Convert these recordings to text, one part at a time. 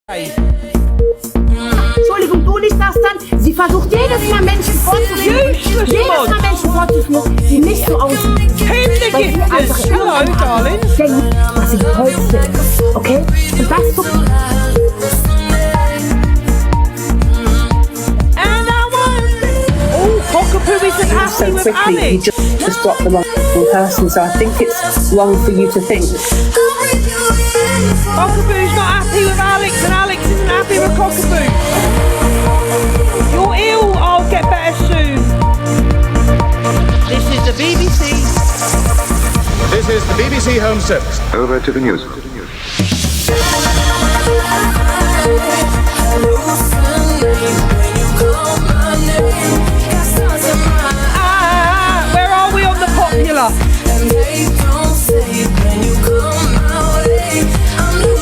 Entschuldigung, du nicht das dann? Sie versucht jedes Mal Menschen vorzuführen. Die nicht so aussehen. Weil sie einfach Hello, darling. denken, dass sie die Tollste ist. Okay? Und das so. Cockapoo isn't happy with Alex. You just got the wrong person, so I think it's wrong for you to think. Cockapoo's not happy with Alex, and Alex isn't happy with Cockapoo. You're ill. I'll get better soon. This is the BBC. This is the BBC Home Service. Over to the news. Where are we on the popular?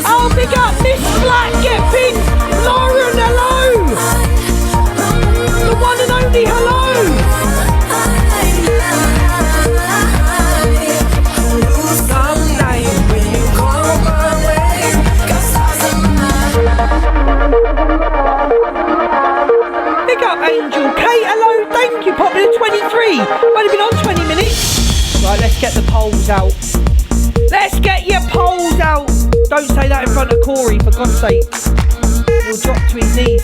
Oh, big up Miss Black, get pink. Lauren, hello. The one and only hello. Big up Angel. Kate, hello. Thank you, Popular 23. Only been on 20 minutes. Right, let's get the polls out. Let's get your polls out. Don't say that in front of Corey, for God's sake. He'll drop to his knees.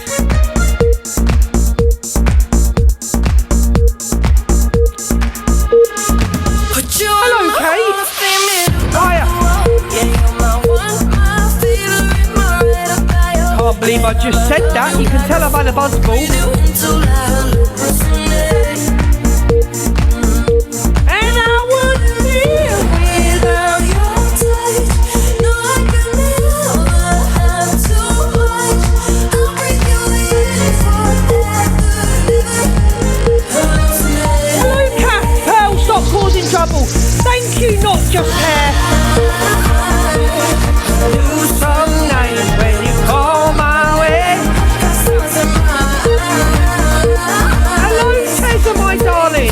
Hello, Kate. Hiya. Can't believe I just said that. You can tell I've had a buzzball. And I wouldn't live without your touch. No, I could never have too much. I'll bring you in forever. Hello, Cat. Pearl, stop causing trouble. Thank you, not just hair. Do some nights when you call my way. Hello, Tessa, my darling.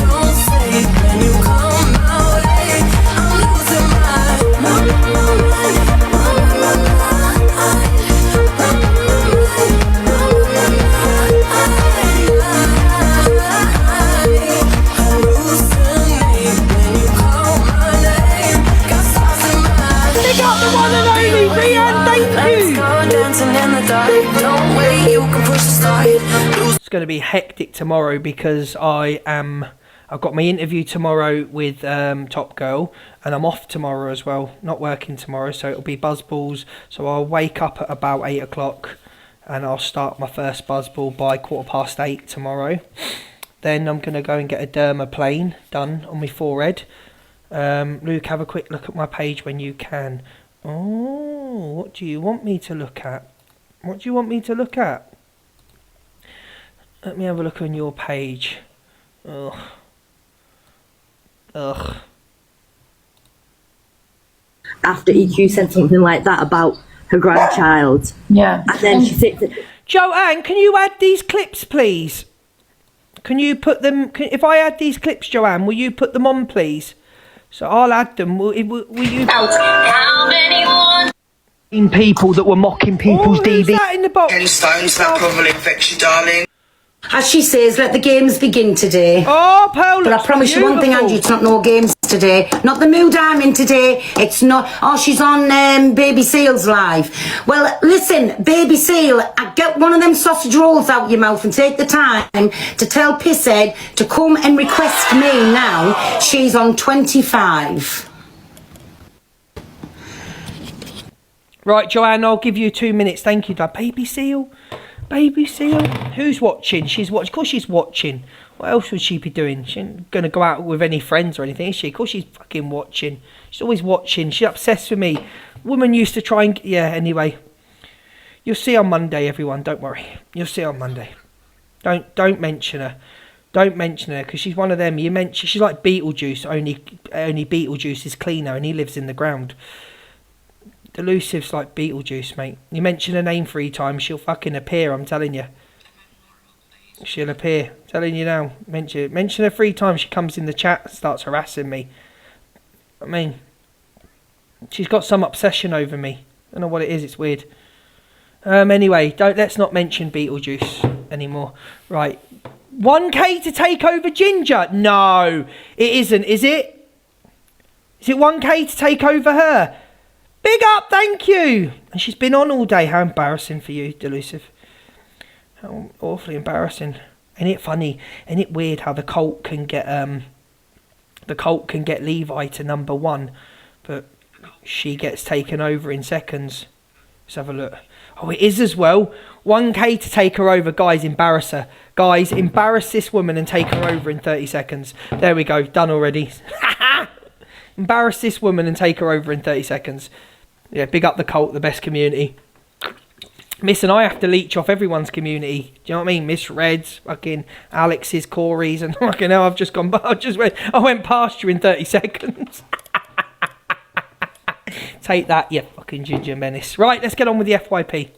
Pick up the one and only Rian, thank you. It's going to be hectic tomorrow because I've got my interview tomorrow with Top Girl, and I'm off tomorrow as well, not working tomorrow, so it'll be buzzballs. So I'll wake up at about 8 o'clock and I'll start my first buzzball by 8:15 tomorrow. Then I'm going to go and get a dermaplane done on my forehead. Luke, have a quick look at my page when you can. Oh, what do you want me to look at? What do you want me to look at? Let me have a look on your page. Ugh. After EQ said something like that about her grandchild. Yeah. And then she said, Joanne, can you add these clips, please? Can you put them... if I add these clips, Joanne, will you put them on, please? So I'll add them. Will you... How many more? People that were mocking people's DV. Who's that in the box? 10 stones, that probably affects you, darling. As she says, let the games begin today. Oh, Paul, but I promise you one thing, Angie, it's not no games today. Not the mood I'm in today. It's not. Oh, she's on Baby Seal's live. Well, listen, Baby Seal, get one of them sausage rolls out your mouth and take the time to tell Pisshead to come and request me now. She's on 25. Right, Joanne, I'll give you 2 minutes. Thank you, Dad. Baby Seal? Baby Seal? Who's watching? She's watching. Of course she's watching. What else would she be doing? She ain't going to go out with any friends or anything, is she? Of course she's fucking watching. She's always watching. She's obsessed with me. Woman used to try and... yeah, anyway. You'll see on Monday, everyone. Don't worry. You'll see on Monday. Don't mention her. Don't mention her, because she's one of them. You mention... she's like Beetlejuice. Only Beetlejuice is cleaner and he lives in the ground. Elusive's like Beetlejuice, mate. You mention her name 3 times, she'll fucking appear, I'm telling you. She'll appear. I'm telling you now. Mention her 3 times, she comes in the chat, starts harassing me. I mean, she's got some obsession over me. I don't know what it is, it's weird. Anyway, let's not mention Beetlejuice anymore. Right. 1K to take over Ginger? No, it isn't, is it? Is it 1K to take over her? Big up, thank you. And she's been on all day. How embarrassing for you, Delusive. How awfully embarrassing. Ain't it funny? Ain't it weird how the cult can get Levi to number 1, but she gets taken over in seconds. Let's have a look. Oh, it is as well. 1K to take her over. Guys, embarrass her. Guys, embarrass this woman and take her over in 30 seconds. There we go. Done already. Embarrass this woman and take her over in 30 seconds. Yeah, big up the cult, the best community. Miss and I have to leech off everyone's community. Do you know what I mean? Miss Reds, fucking Alex's, Corey's, and fucking hell, I went past you in 30 seconds. Take that, you fucking ginger menace. Right, let's get on with the FYP.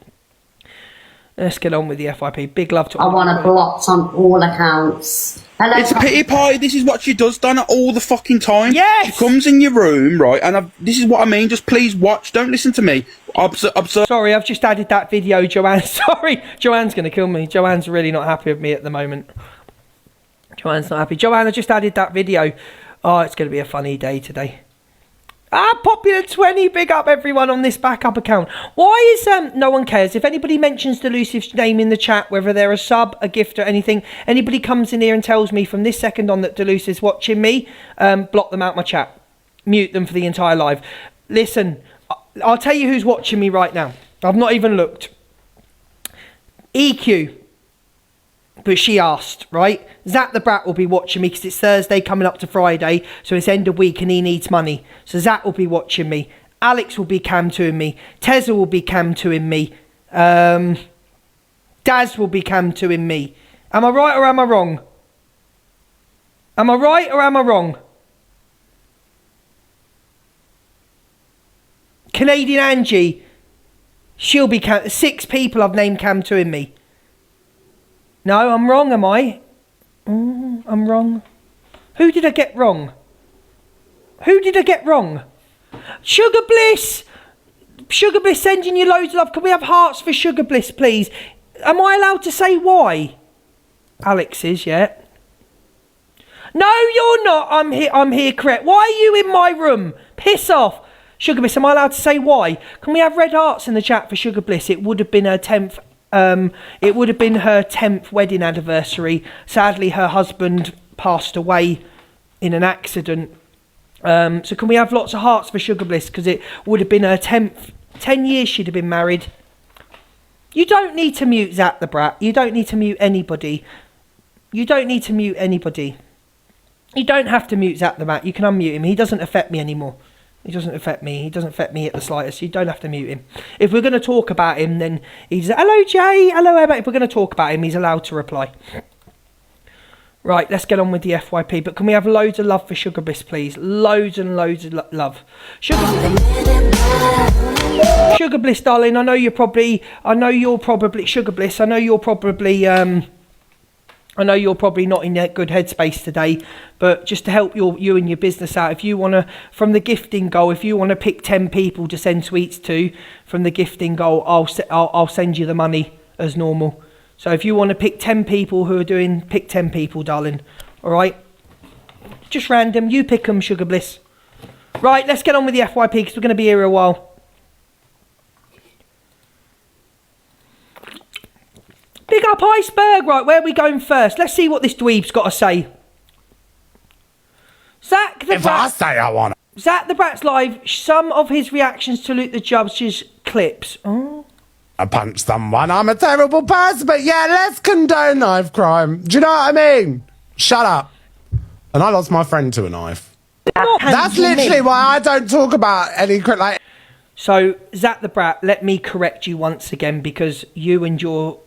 Big love to all. I want to block on all accounts. Hello. It's a pity party. This is what she does, Donna, all the fucking time. Yes! She comes in your room, right, and this is what I mean. Just please watch. Don't listen to me. Observe. Sorry, I've just added that video, Joanne. Sorry. Joanne's going to kill me. Joanne's really not happy with me at the moment. Joanne's not happy. Joanne, I just added that video. Oh, it's going to be a funny day today. Popular 20, big up everyone on this backup account. Why is no one cares if anybody mentions Delusive's name in the chat, whether they're a sub, a gift or anything. Anybody comes in here and tells me from this second on that Delusive's watching me, block them out my chat, mute them for the entire live. Listen, I'll tell you who's watching me right now. I've not even looked. EQ. But she asked, right? Zach the Brat will be watching me because it's Thursday coming up to Friday. So it's end of week and he needs money. So Zach will be watching me. Alex will be cam toing me. Tezza will be cam toing me. Daz will be cam toing me. Am I right or am I wrong? Am I right or am I wrong? Canadian Angie. She'll be cam. 6 people I've named cam toing me. No, I'm wrong, am I? I'm wrong. Who did I get wrong? Sugar Bliss! Sugar Bliss sending you loads of love. Can we have hearts for Sugar Bliss, please? Am I allowed to say why? Alex is, yeah. No, you're not. I'm here, correct. Why are you in my room? Piss off. Sugar Bliss, am I allowed to say why? Can we have red hearts in the chat for Sugar Bliss? It would have been her 10th... it would have been her 10th wedding anniversary. Sadly, her husband passed away in an accident. So can we have lots of hearts for Sugar Bliss? Because it would have been her 10 years she'd have been married. You don't need to mute Zach the Brat. You don't need to mute anybody. You don't have to mute Zach the Brat. You can unmute him. He doesn't affect me anymore. He doesn't affect me at the slightest. You don't have to mute him. If we're going to talk about him, then he's... Hello, Jay. Hello, Emma. If we're going to talk about him, he's allowed to reply. Right, let's get on with the FYP. But can we have loads of love for Sugar Bliss, please? Loads and loads of love. Sugar Bliss, darling, I know you're probably... Sugar Bliss, I know you're probably not in a good headspace today, but just to help you and your business out, if you want to, from the gifting goal, if you want to pick 10 people to send sweets to from the gifting goal, I'll send you the money as normal. So if you want to pick 10 people who are doing, pick 10 people, darling. All right? Just random. You pick them, Sugar Bliss. Right, let's get on with the FYP because we're going to be here a while. Big up Iceberg. Right, where are we going first? Let's see what this dweeb's got to say. Zach the Brat. Zach the Brat's live. Some of his reactions to Luke the Judge's clips. Oh. I punched someone. I'm a terrible person, but yeah, let's condone knife crime. Do you know what I mean? Shut up. And I lost my friend to a knife. That's literally why I don't talk about any like. So, Zach the Brat, let me correct you once again because you and your,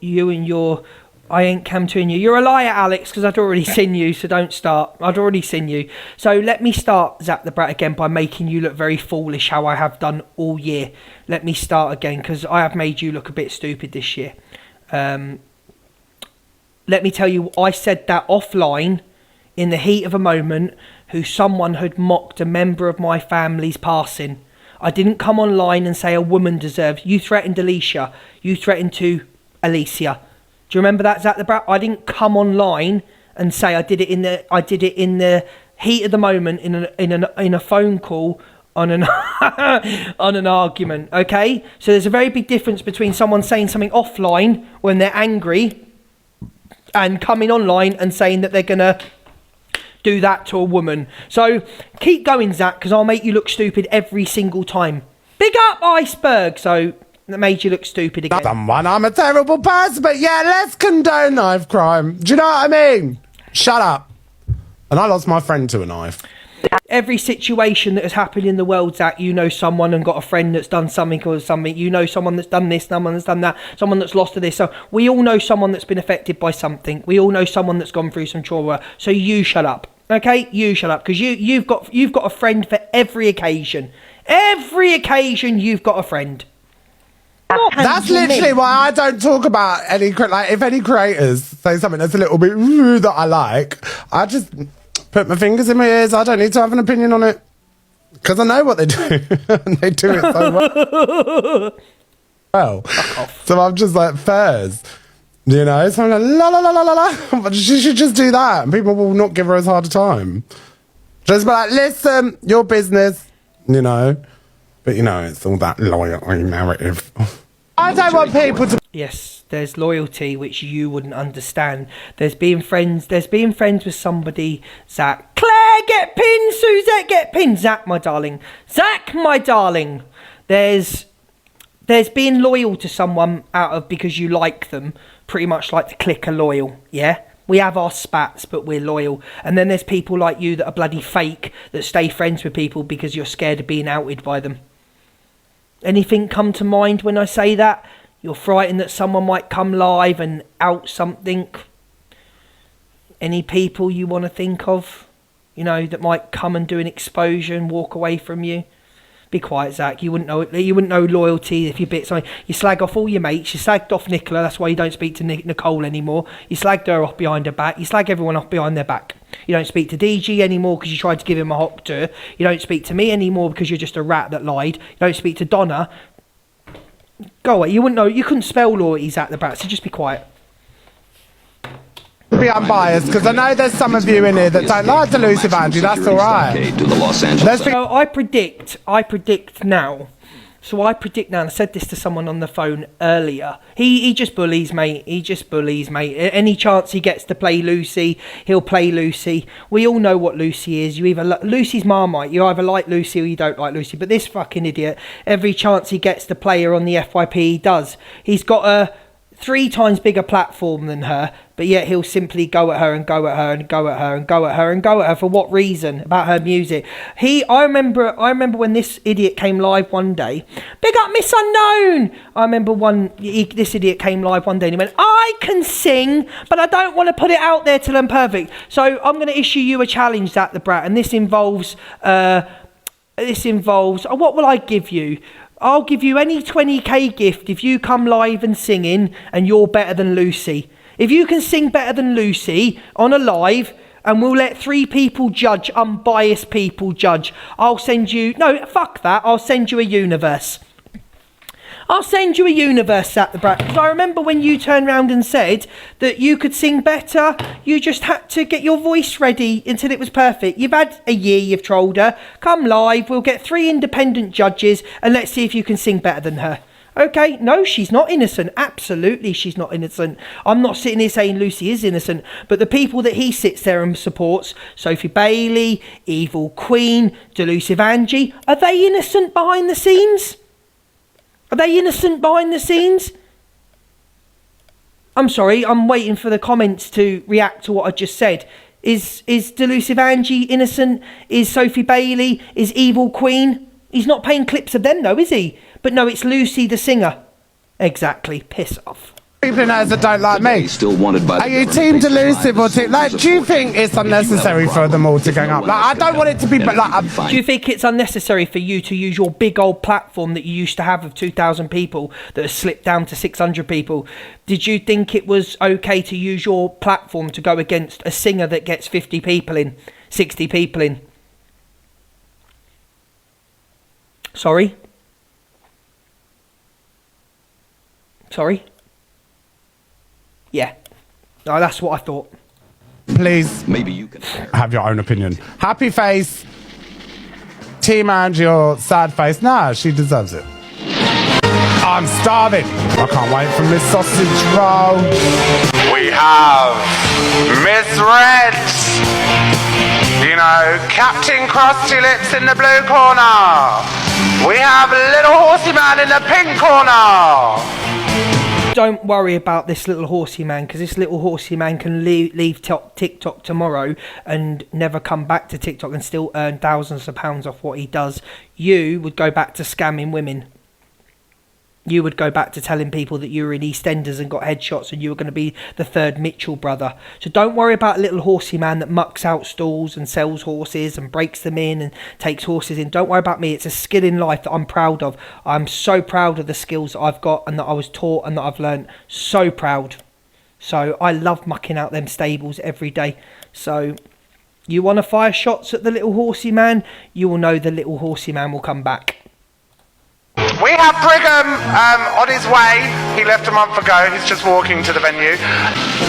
I ain't come to you. You're a liar, Alex, because I'd already seen you, so don't start. I'd already seen you. So let me start, Zach the Brat, again by making you look very foolish, how I have done all year. Let me start again because I have made you look a bit stupid this year. Let me tell you, I said that offline in the heat of a moment, someone had mocked a member of my family's passing. I didn't come online and say a woman deserves. You threatened Alicia. You threatened to Alicia. Do you remember that, Zach the Brat? I didn't come online and say I did it in the heat of the moment in a phone call on an on an argument. Okay, so there's a very big difference between someone saying something offline when they're angry and coming online and saying that they're gonna do that to a woman. So keep going, Zach, because I'll make you look stupid every single time. Big up, Iceberg. So that made you look stupid again. Someone, I'm a terrible person, but yeah, let's condone knife crime. Do you know what I mean? Shut up. And I lost my friend to a knife. Every situation that has happened in the world, Zach, you know someone and got a friend that's done something or something. You know someone that's done this, someone that's done that, someone that's lost to this. So we all know someone that's been affected by something. We all know someone that's gone through some trauma. So you shut up, okay? You shut up, because you've got a friend for every occasion. Every occasion you've got a friend. That's literally why I don't talk about any, like, if any creators say something that's a little bit that I like, I just put my fingers in my ears. I don't need to have an opinion on it, because I know what they do. And they do it so well. So I'm just like, furs, you know? So I'm like, la la la la la la. But she should just do that, and people will not give her as hard a time. Just be like, listen, your business, you know? But, you know, it's all that loyalty narrative. I don't want people to... Yes, there's loyalty which you wouldn't understand. There's being friends with somebody, Zach. Claire, get pinned! Suzette, get pinned! Zach, my darling. Zach, my darling. There's being loyal to someone out of because you like them, pretty much like the clique are loyal, yeah? We have our spats, but we're loyal. And then there's people like you that are bloody fake, that stay friends with people because you're scared of being outed by them. Anything come to mind when I say that? You're frightened that someone might come live and out something? Any people you want to think of, you know, that might come and do an exposure and walk away from you? Be quiet, Zach. You wouldn't know loyalty if you bit something. You slag off all your mates. You slagged off Nicola. That's why you don't speak to Nicole anymore. You slagged her off behind her back. You slag everyone off behind their back. You don't speak to DG anymore because you tried to give him a hop tour. You don't speak to me anymore because you're just a rat that lied. You don't speak to Donna. Go away. You wouldn't know. You couldn't spell loyalty, Zach the Brat. So just be quiet. Be unbiased, because I know there's some of you in here that don't like Delusive Angie. That's all right. So I predict now. And I said this to someone on the phone earlier. He just bullies, mate. Any chance he gets to play Lucy, he'll play Lucy. We all know what Lucy is. Lucy's Marmite. You either like Lucy or you don't like Lucy. But this fucking idiot, every chance he gets to play her on the FYP, he does. He's got a 3 times bigger platform than her, but yet he'll simply go at her and go at her and go at her and go at her and go at her. For what reason? About her music. I remember when this idiot came live one day. Big up Miss Unknown. I remember this idiot came live one day and he went, I can sing, but I don't want to put it out there till I'm perfect. So I'm going to issue you a challenge, Zach the Brat, and this involves what will I give you? I'll give you any 20k gift if you come live and singing and you're better than Lucy. If you can sing better than Lucy on a live, and we'll let 3 people judge, unbiased people judge, I'll send you... No, fuck that. I'll send you a universe. Zach the Brat. Because I remember when you turned round and said that you could sing better, you just had to get your voice ready until it was perfect. You've had a year, you've trolled her. Come live, we'll get 3 independent judges and let's see if you can sing better than her. Okay, no, she's not innocent. Absolutely, she's not innocent. I'm not sitting here saying Lucy is innocent, but the people that he sits there and supports, Sophie Bailey, Evil Queen, Delusive Angie, are they innocent behind the scenes? I'm sorry, I'm waiting for the comments to react to what I just said. Is Delusive Angie innocent? Is Sophie Bailey? Is Evil Queen? He's not paying clips of them though, is he? But no, it's Lucy the singer. Exactly, piss off. People in ours that don't like me. Still wanted by. Are you team Delusive or team... Like, do you think it's unnecessary for them all to gang up? Like, I don't want it to be... But like, do you think it's unnecessary for you to use your big old platform that you used to have of 2,000 people that has slipped down to 600 people? Did you think it was okay to use your platform to go against a singer that gets 50 people in, 60 people in? Sorry? Sorry? Yeah. No, that's what I thought. Please. Maybe you can have your own opinion. Happy face. Team Angie or sad face? Nah, she deserves it. I'm starving. I can't wait for Miss Sausage Roll. We have Miss Red. You know, Captain Crusty Lips in the blue corner. We have Little Horsey Man in the pink corner. Don't worry about this little horsey man, because this little horsey man can leave TikTok tomorrow and never come back to TikTok and still earn thousands of pounds off what he does. You would go back to scamming women. You would go back to telling people that you were in EastEnders and got headshots and you were going to be the third Mitchell brother. So don't worry about a little horsey man that mucks out stalls and sells horses and breaks them in and takes horses in. Don't worry about me. It's a skill in life that I'm proud of. I'm so proud of the skills that I've got and that I was taught and that I've learned. So proud. So I love mucking out them stables every day. So you want to fire shots at the little horsey man, you will know the little horsey man will come back. We have Brigham on his way. He left a month ago. He's just walking to the venue.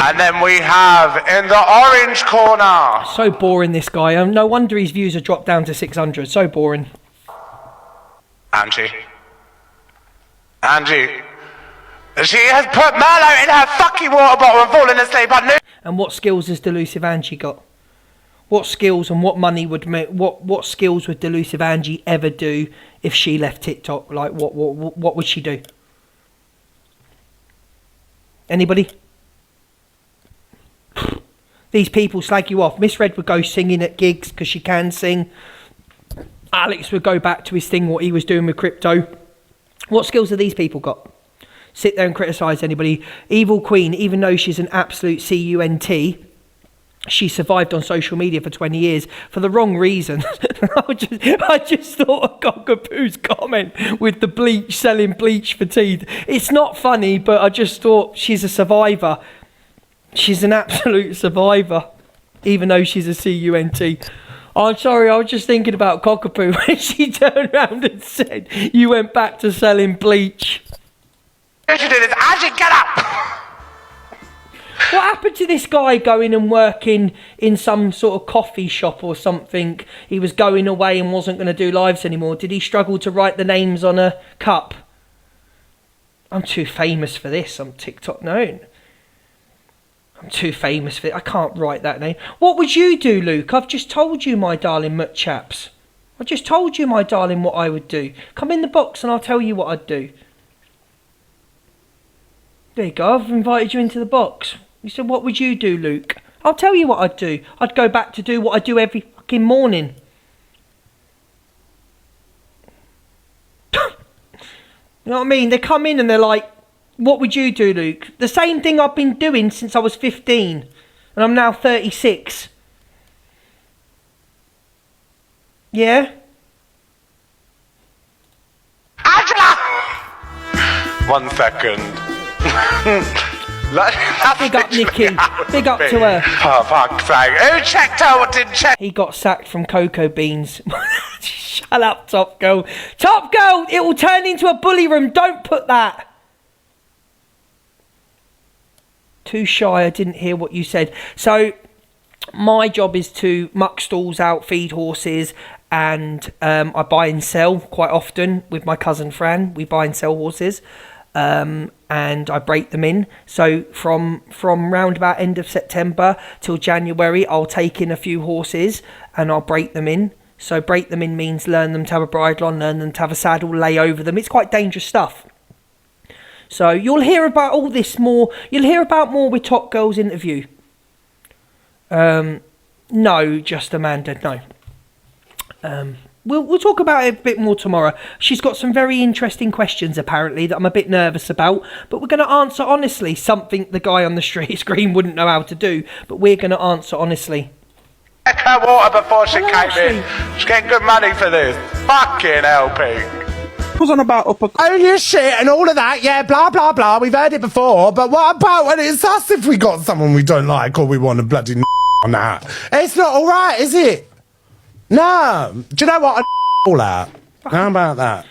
And then we have in the orange corner. So boring, this guy. No wonder his views have dropped down to 600. So boring. Angie. She has put Merlot in her fucking water bottle and fallen asleep on And what skills has Delusive Angie got? What skills and what money would what skills would Delusive Angie ever do if she left TikTok? Like what would she do? Anybody? These people slag you off. Miss Red would go singing at gigs because she can sing. Alex would go back to his thing, what he was doing with crypto. What skills have these people got? Sit there and criticise anybody. Evil Queen, even though she's an absolute cunt, she survived on social media for 20 years for the wrong reason. I just thought of Cockapoo's comment with the bleach, selling bleach for teeth. It's not funny, but I just thought she's a survivor. She's an absolute survivor, even though she's a cunt. I'm sorry, I was just thinking about Cockapoo when she turned around and said, you went back to selling bleach. What you do is, Angie, get up! What happened to this guy going and working in some sort of coffee shop or something? He was going away and wasn't going to do lives anymore. Did he struggle to write the names on a cup? I'm too famous for this. I'm TikTok known. I'm too famous for it. I can't write that name. What would you do, Luke? I've just told you, my darling mutt chaps. I just told you, my darling, what I would do. Come in the box and I'll tell you what I'd do. There you go. I've invited you into the box. You said, what would you do, Luke? I'll tell you what I'd do. I'd go back to do what I do every fucking morning. You know what I mean? They come in and they're like, what would you do, Luke? The same thing I've been doing since I was 15. And I'm now 36. Yeah? Angela! 1 second. Big up Nikki. Big up to her. Oh, fuck's sake. Who checked her? What didn't check? He got sacked from Cocoa Beans. Shut up, Top Girl. Top Girl, it will turn into a bully room. Don't put that. Too shy. I didn't hear what you said. So, my job is to muck stalls out, feed horses, and I buy and sell quite often with my cousin Fran. We buy and sell horses. And I break them in. So from round about end of September till January, I'll take in a few horses and I'll break them in. So break them in means learn them to have a bridle on, learn them to have a saddle, lay over them. It's quite dangerous stuff. So you'll hear about all this more. You'll hear about more with Top Girl's interview. No, just Amanda, no. We'll talk about it a bit more tomorrow. She's got some very interesting questions, apparently, that I'm a bit nervous about. But we're going to answer honestly, something the guy on the screen wouldn't know how to do. But we're going to answer honestly. Check her water before she came in. She's getting good money for this. Fucking LP. Was on about upper... Own your shit and all of that, yeah, blah, blah, blah. We've heard it before. But what about when it's us if we got someone we don't like or we want to bloody on that? It's not all right, is it? No. Do you know what? All that. How about that?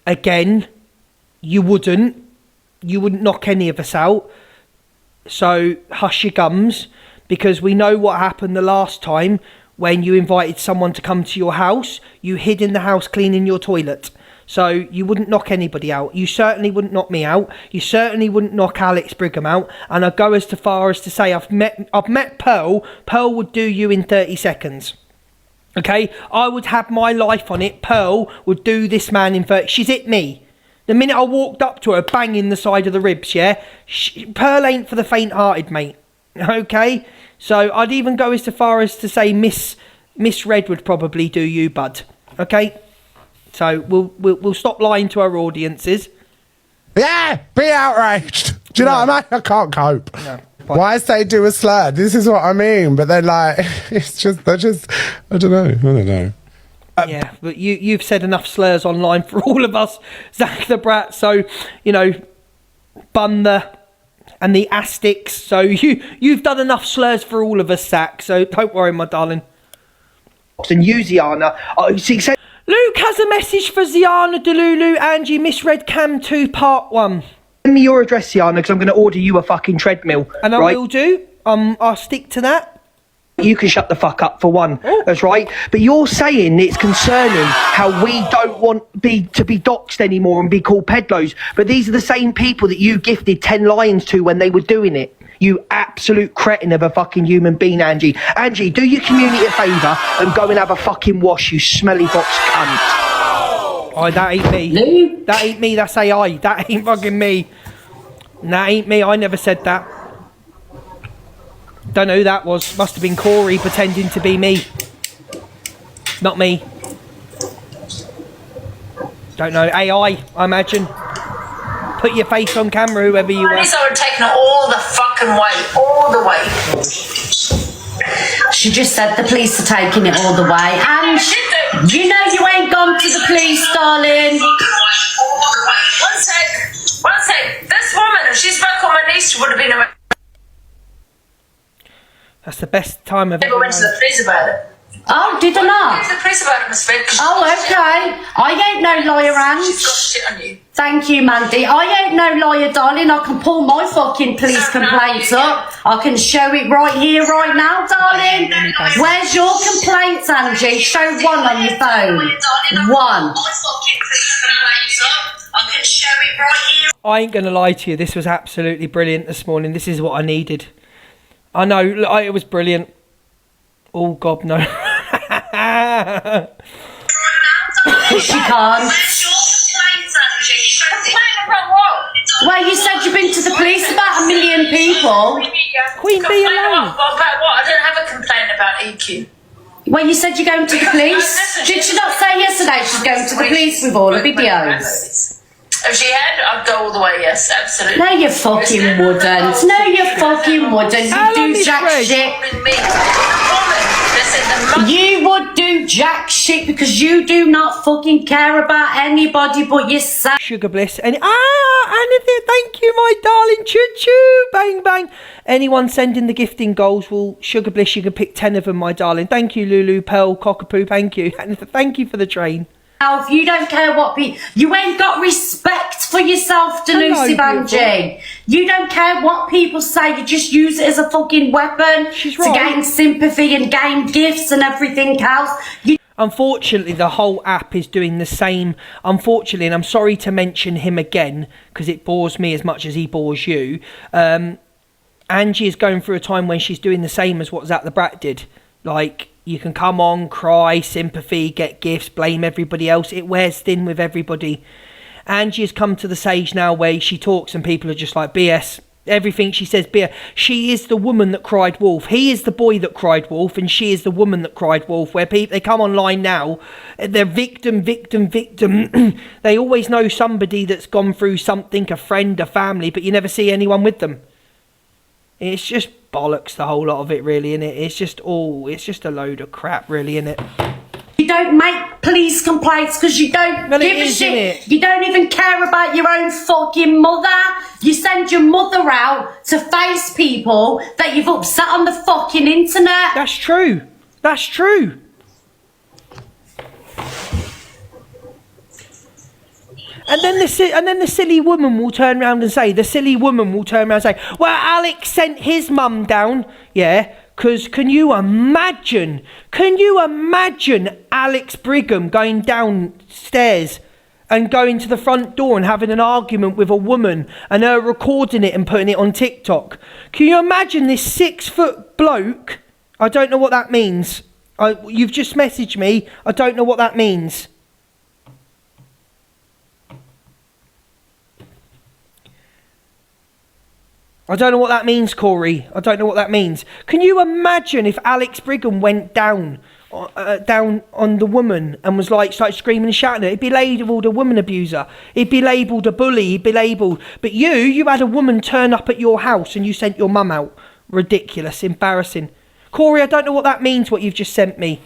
Again, you wouldn't knock any of us out. So hush your gums, because we know what happened the last time when you invited someone to come to your house. You hid in the house cleaning your toilet. So you wouldn't knock anybody out. You certainly wouldn't knock me out. You certainly wouldn't knock Alex Brigham out. And I'd go as far as to say I've met Pearl. Pearl would do you in 30 seconds. Okay? I would have my life on it. Pearl would do this man in 30. She's hit me. The minute I walked up to her, banging the side of the ribs, yeah? Pearl ain't for the faint-hearted, mate. Okay? So I'd even go as far as to say Miss Red would probably do you, bud. Okay? So we'll stop lying to our audiences. Yeah, be outraged. Do you know what I mean? I can't cope. No, why say do a slur? This is what I mean. But then, like, they're just, I don't know. Yeah, but you've said enough slurs online for all of us, Zach the Brat. So, you know, Bunda and the Astics. So you've done enough slurs for all of us, Zach. So don't worry, my darling. And you, Ziana. Luke has a message for Ziana, Delulu, Angie, misread Cam 2 Part 1. Send me your address, Ziana, because I'm going to order you a fucking treadmill. And I will do. I'll stick to that. You can shut the fuck up for one. That's right. But you're saying it's concerning how we don't want to be doxed anymore and be called pedlos. But these are the same people that you gifted 10 lions to when they were doing it. You absolute cretin of a fucking human being, Angie. Angie, do your community a favour and go and have a fucking wash, you smelly box cunt. Oh, that ain't me. That ain't me, that's AI. That ain't fucking me. That ain't me, I never said that. Don't know who that was. Must have been Corey pretending to be me. Not me. Don't know. AI, I imagine. Put your face on camera, whoever you are. I would take it all the fucking way. All the way. She just said the police are taking it all the way. And you know you ain't gone to the police, darling. One sec. This woman, if she spoke on my niece, she would have been a... That's the best time I've ever Never went to the police about it. Oh, did I not? Went to the police about it, Miss Vic. Oh, okay. I ain't no liar, Ange. She's got shit on you. Thank you, Mandy. I ain't no liar, darling. I can pull my fucking police complaints up. I can show it right here, right now, darling. Where's your complaints, Angie? Show one on your phone. One. I can show it right here. I ain't going to lie to you. This was absolutely brilliant this morning. This is what I needed. I know. It was brilliant. Oh, God, no. She can't. Well, you said you've been to the police about 1 million people. Queen Bee alone. About what? I don't have a complaint about EQ. Well, you said you're going to the police. Did she not say yesterday she's going to the police with all the videos? If she had, I'd go all the way, yes, absolutely. No, you fucking wouldn't. No, you fucking wouldn't. You do jack shit. You would do jack shit because you do not fucking care about anybody but yourself. Sugar Bliss. And anything, thank you, my darling. Choo-choo. Bang, bang. Anyone sending the gifting goals will, Sugar Bliss, you can pick 10 of them, my darling. Thank you, Lulu, Pearl, Cockapoo. Thank you. And thank you for the train. If you don't care what people... You ain't got respect for yourself, Delusive Angie. You don't care what people say. You just use it as a fucking weapon to gain sympathy and gain gifts and everything else. Unfortunately, the whole app is doing the same. Unfortunately, and I'm sorry to mention him again because it bores me as much as he bores you. Angie is going through a time when she's doing the same as what Zach the Brat did. Like... You can come on, cry, sympathy, get gifts, blame everybody else. It wears thin with everybody. Angie has come to the stage now where she talks and people are just like, BS. Everything she says, BS. She is the woman that cried wolf. He is the boy that cried wolf and she is the woman that cried wolf. Where people, they come online now, they're victim. They always know somebody that's gone through something, a friend, a family, but you never see anyone with them. It's just bollocks, the whole lot of it, really, innit? It's just a load of crap, really, innit? You don't make police complaints because you don't give a shit. You don't even care about your own fucking mother. You send your mother out to face people that you've upset on the fucking internet. That's true. That's true. And then the silly woman will turn around and say, well, Alex sent his mum down, yeah, because can you imagine Alex Brigham going downstairs and going to the front door and having an argument with a woman and her recording it and putting it on TikTok? Can you imagine this 6-foot bloke? I don't know what that means. You've just messaged me. I don't know what that means. I don't know what that means, Corey. I don't know what that means. Can you imagine if Alex Brigham went down on the woman and was like, started screaming and shouting at her? He'd be labelled a woman abuser. He'd be labelled a bully. He'd be labelled. But you had a woman turn up at your house and you sent your mum out. Ridiculous, embarrassing. Corey, I don't know what that means, what you've just sent me.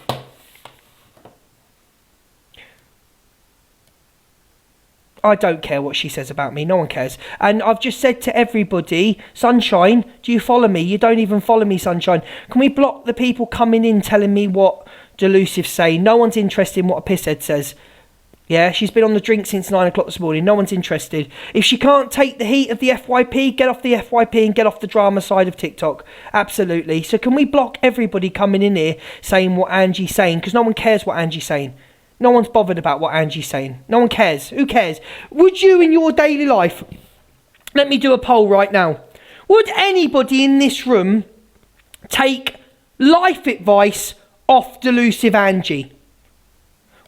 I don't care what she says about me. No one cares. And I've just said to everybody, Sunshine, do you follow me? You don't even follow me, Sunshine. Can we block the people coming in telling me what Delusive's saying? No one's interested in what a pisshead says. Yeah, she's been on the drink since 9 o'clock this morning. No one's interested. If she can't take the heat of the FYP, get off the FYP and get off the drama side of TikTok. Absolutely. So can we block everybody coming in here saying what Angie's saying? Because no one cares what Angie's saying. No one's bothered about what Angie's saying. No one cares. Who cares? Would you in your daily life... Let me do a poll right now. Would anybody in this room take life advice off Delusive Angie?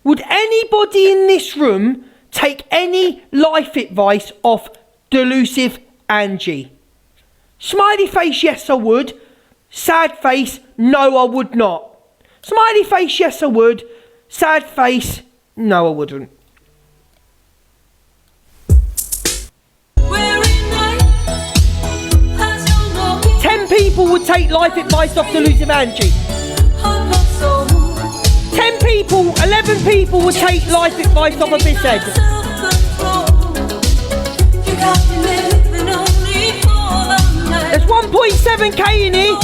Would anybody in this room take any life advice off Delusive Angie? Smiley face, yes I would. Sad face, no I would not. Smiley face, yes I would. Sad face, no I wouldn't. People would take life advice off Delusive Angie. 10 people, 11 people would take life advice off of this head. There's 1.7k in here.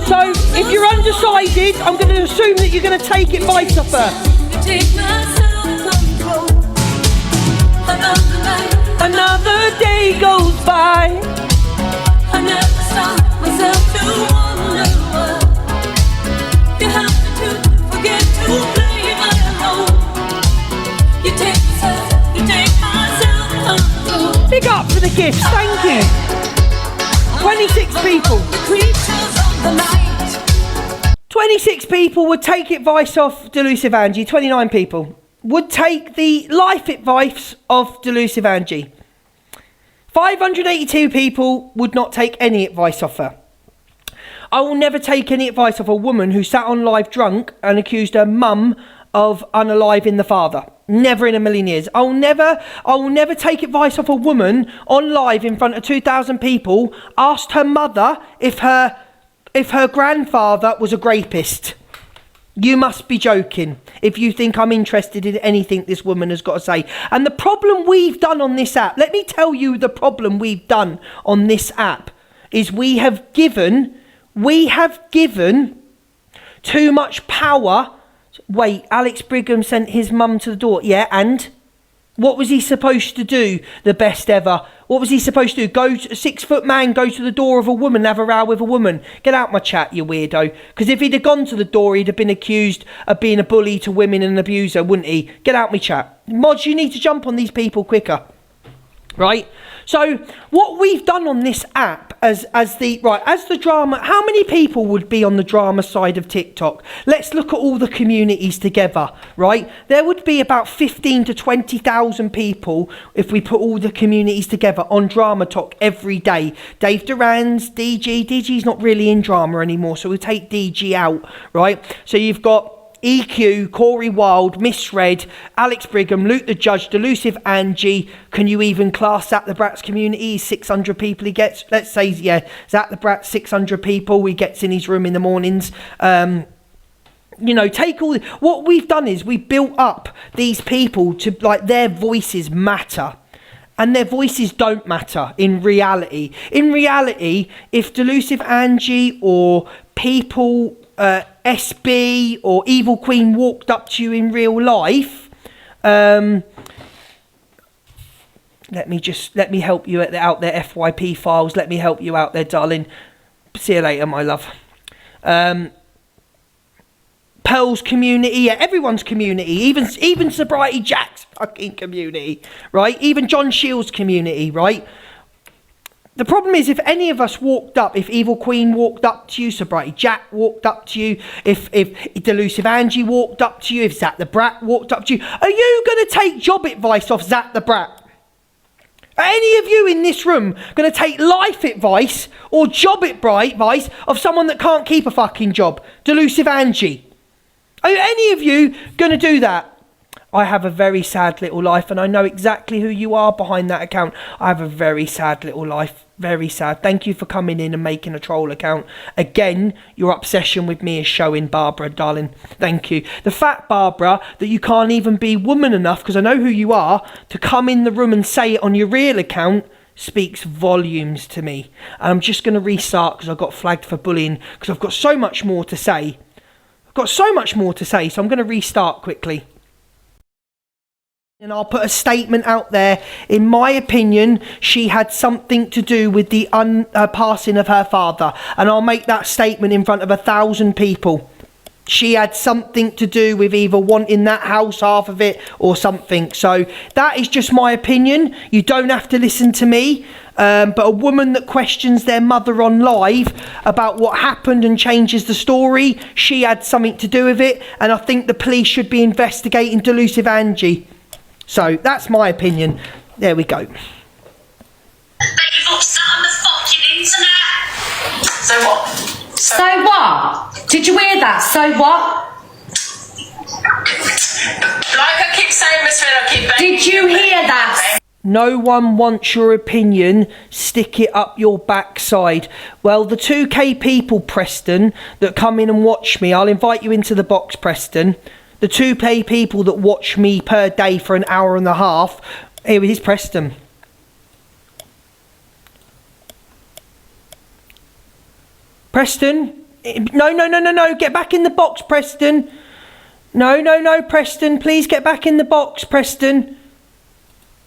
So if you're undecided, I'm going to assume that you're going to take advice off her. Another day goes by. I never stop myself to wonder what you have to do, forget to play my role. You take myself. Big up for the gifts, thank you. 26 people. 26 people would take advice off Delusive Angie. 29 people would take the life advice of Delusive Angie. 582 people would not take any advice off her. I will never take any advice off a woman who sat on live drunk and accused her mum of unaliving the father. Never in a million years. I will never take advice off a woman on live in front of 2,000 people, asked her mother if her grandfather was a rapist. You must be joking if you think I'm interested in anything this woman has got to say. And the problem we've done on this app, let me tell you the problem we've done on this app, is we have given too much power. Wait, Alex Brigham sent his mum to the door. Yeah, and? What was he supposed to do? The best ever. What was he supposed to do? Go to a 6-foot man, go to the door of a woman, have a row with a woman. Get out my chat, you weirdo. Because if he'd have gone to the door, he'd have been accused of being a bully to women and an abuser, wouldn't he? Get out my chat. Mods, you need to jump on these people quicker. Right? So what we've done on this app as the drama, how many people would be on the drama side of TikTok? Let's look at all the communities together, right? There would be about 15 to 20,000 people if we put all the communities together on Drama Talk every day. Dave Duran's, DG's not really in drama anymore, so we'll take DG out, right? So you've got EQ, Corey Wilde, Misread, Alex Brigham, Luke the Judge, Delusive Angie. Can you even class Zach the Brat's community? 600 people he gets. Let's say, yeah, Zach the Brat, 600 people. He gets in his room in the mornings. You know, take all... What we've done is we built up these people to, like, their voices matter. And their voices don't matter in reality. In reality, if Delusive Angie or people... SB or Evil Queen walked up to you in real life, Let me help you out there, FYP files. Let me help you out there, darling. See you later, my love. Pearl's community, yeah, everyone's community, even Sobriety Jack's fucking community, right? Even John Shields' community, right? The problem is, if any of us walked up, if Evil Queen walked up to you, Sobriety Jack walked up to you, if Delusive Angie walked up to you, if Zach the Brat walked up to you, are you going to take job advice off Zach the Brat? Are any of you in this room going to take life advice or job advice of someone that can't keep a fucking job? Delusive Angie. Are any of you going to do that? I have a very sad little life, and I know exactly who you are behind that account. I have a very sad little life. Very sad. Thank you for coming in and making a troll account. Again, your obsession with me is showing, Barbara, darling. Thank you. The fact, Barbara, that you can't even be woman enough, because I know who you are, to come in the room and say it on your real account speaks volumes to me. And I'm just going to restart because I got flagged for bullying, because I've got so much more to say. I've got so much more to say, so I'm going to restart quickly. And I'll put a statement out there. In my opinion, she had something to do with the passing of her father. And I'll make that statement in front of 1,000 people. She had something to do with either wanting that house, half of it, or something. So that is just my opinion. You don't have to listen to me. But a woman that questions their mother on live about what happened and changes the story, she had something to do with it. And I think the police should be investigating Delusive Angie. So that's my opinion. There we go. You've upset on the fucking internet. So what? So what? Did you hear that? So what? Like I keep saying, Miss Red, I keep begging. Did you hear that? No one wants your opinion. Stick it up your backside. Well, the 2K people, Preston, that come in and watch me, I'll invite you into the box, Preston. The 2K people that watch me per day for an hour and a half. Here it is, Preston. Preston? No. Get back in the box, Preston. No, Preston. Please get back in the box, Preston.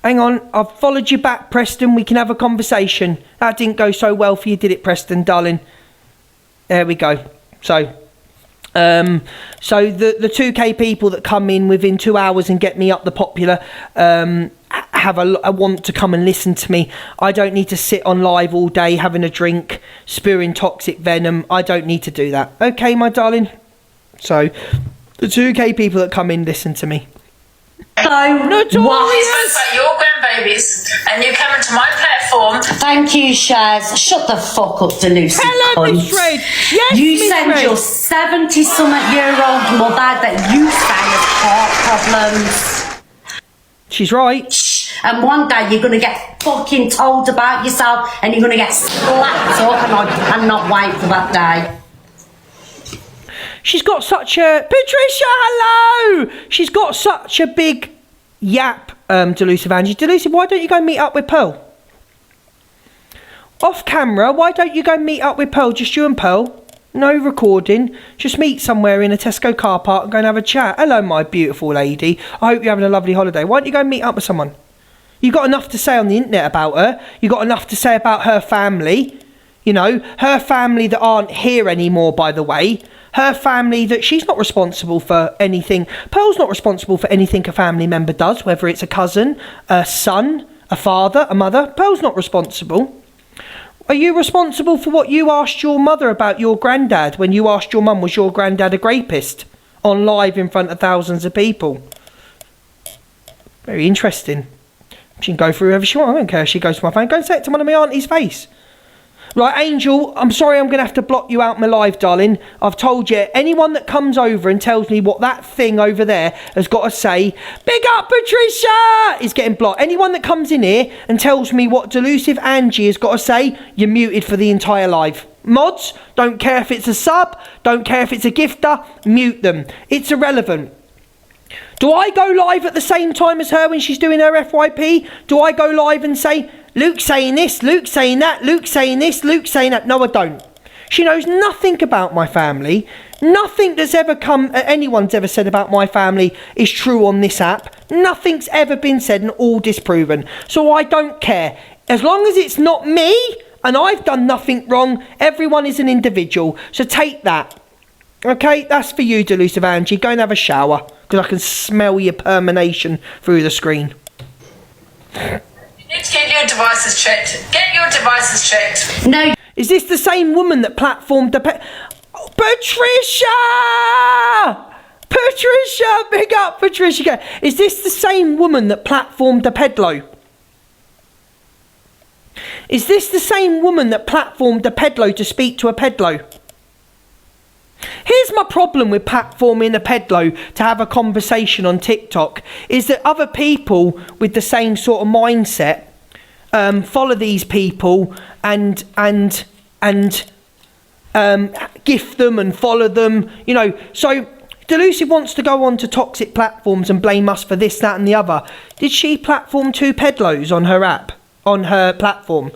Hang on. I've followed you back, Preston. We can have a conversation. That didn't go so well for you, did it, Preston, darling? There we go. So the 2K people that come in within 2 hours and get me up the popular have a want to come and listen to me. I don't need to sit on live all day having a drink, spewing toxic venom. I don't need to do that. Okay, my darling? So the 2K people that come in, listen to me. So Notorious. About your grandbabies, and you come into my platform. Thank you, Shaz. Shut the fuck up, Delusive. Hello, Miss Red. Yes, you Miss send Red. your 70-something-year-old mother that you say has heart problems. She's right. And one day you're going to get fucking told about yourself and you're going to get slapped up, and I cannot wait for that day. She's got such a... Patricia, hello! She's got such a big yap, Delusive Angie. Delusive, why don't you go meet up with Pearl? Off camera, why don't you go meet up with Pearl? Just you and Pearl. No recording. Just meet somewhere in a Tesco car park and go and have a chat. Hello, my beautiful lady. I hope you're having a lovely holiday. Why don't you go meet up with someone? You've got enough to say on the internet about her. You've got enough to say about her family. You know, her family that aren't here anymore, by the way. Her family that she's not responsible for anything. Pearl's not responsible for anything a family member does, whether it's a cousin, a son, a father, a mother. Pearl's not responsible. Are you responsible for what you asked your mother about your granddad when you asked your mum, was your granddad a rapist? On live in front of thousands of people. Very interesting. She can go through whoever she wants. I don't care if she goes to my phone. Go and say it to one of my auntie's face. Right, Angel, I'm sorry I'm going to have to block you out my live, darling. I've told you, anyone that comes over and tells me what that thing over there has got to say, big up Patricia, is getting blocked. Anyone that comes in here and tells me what Delusive Angie has got to say, you're muted for the entire live. Mods, don't care if it's a sub, don't care if it's a gifter, mute them. It's irrelevant. Do I go live at the same time as her when she's doing her FYP? Do I go live and say, Luke's saying this, Luke's saying that, Luke's saying this, Luke's saying that? No, I don't. She knows nothing about my family. Nothing that's ever anyone's ever said about my family is true on this app. Nothing's ever been said and all disproven. So I don't care. As long as it's not me and I've done nothing wrong, everyone is an individual. So take that. Okay, that's for you, Delusive Angie. Go and have a shower, because I can smell your permanation through the screen. You need to get your devices checked. Get your devices checked. No. Is this the same woman that platformed the Patricia! Patricia! Big up, Patricia! Is this the same woman that platformed the pedlo? Is this the same woman that platformed the pedlo to speak to a pedlo? Here's my problem with platforming a pedlo to have a conversation on TikTok, is that other people with the same sort of mindset follow these people and gift them and follow them, you know. So Delusive wants to go on to toxic platforms and blame us for this, that and the other. Did she platform 2 pedlos on her app, on her platform?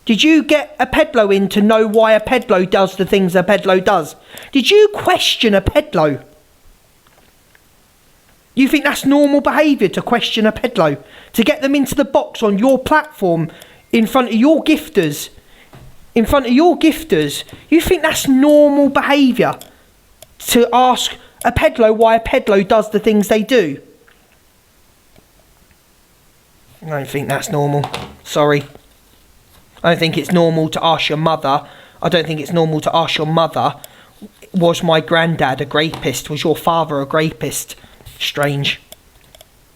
Did you get a pedlo in to know why a pedlo does the things a pedlo does? Did you question a pedlo? You think that's normal behaviour to question a pedlo? To get them into the box on your platform in front of your gifters? In front of your gifters? You think that's normal behaviour? To ask a pedlo why a pedlo does the things they do? I don't think that's normal. Sorry. I don't think it's normal to ask your mother. I don't think it's normal to ask your mother, was my granddad a rapist? Was your father a rapist? Strange.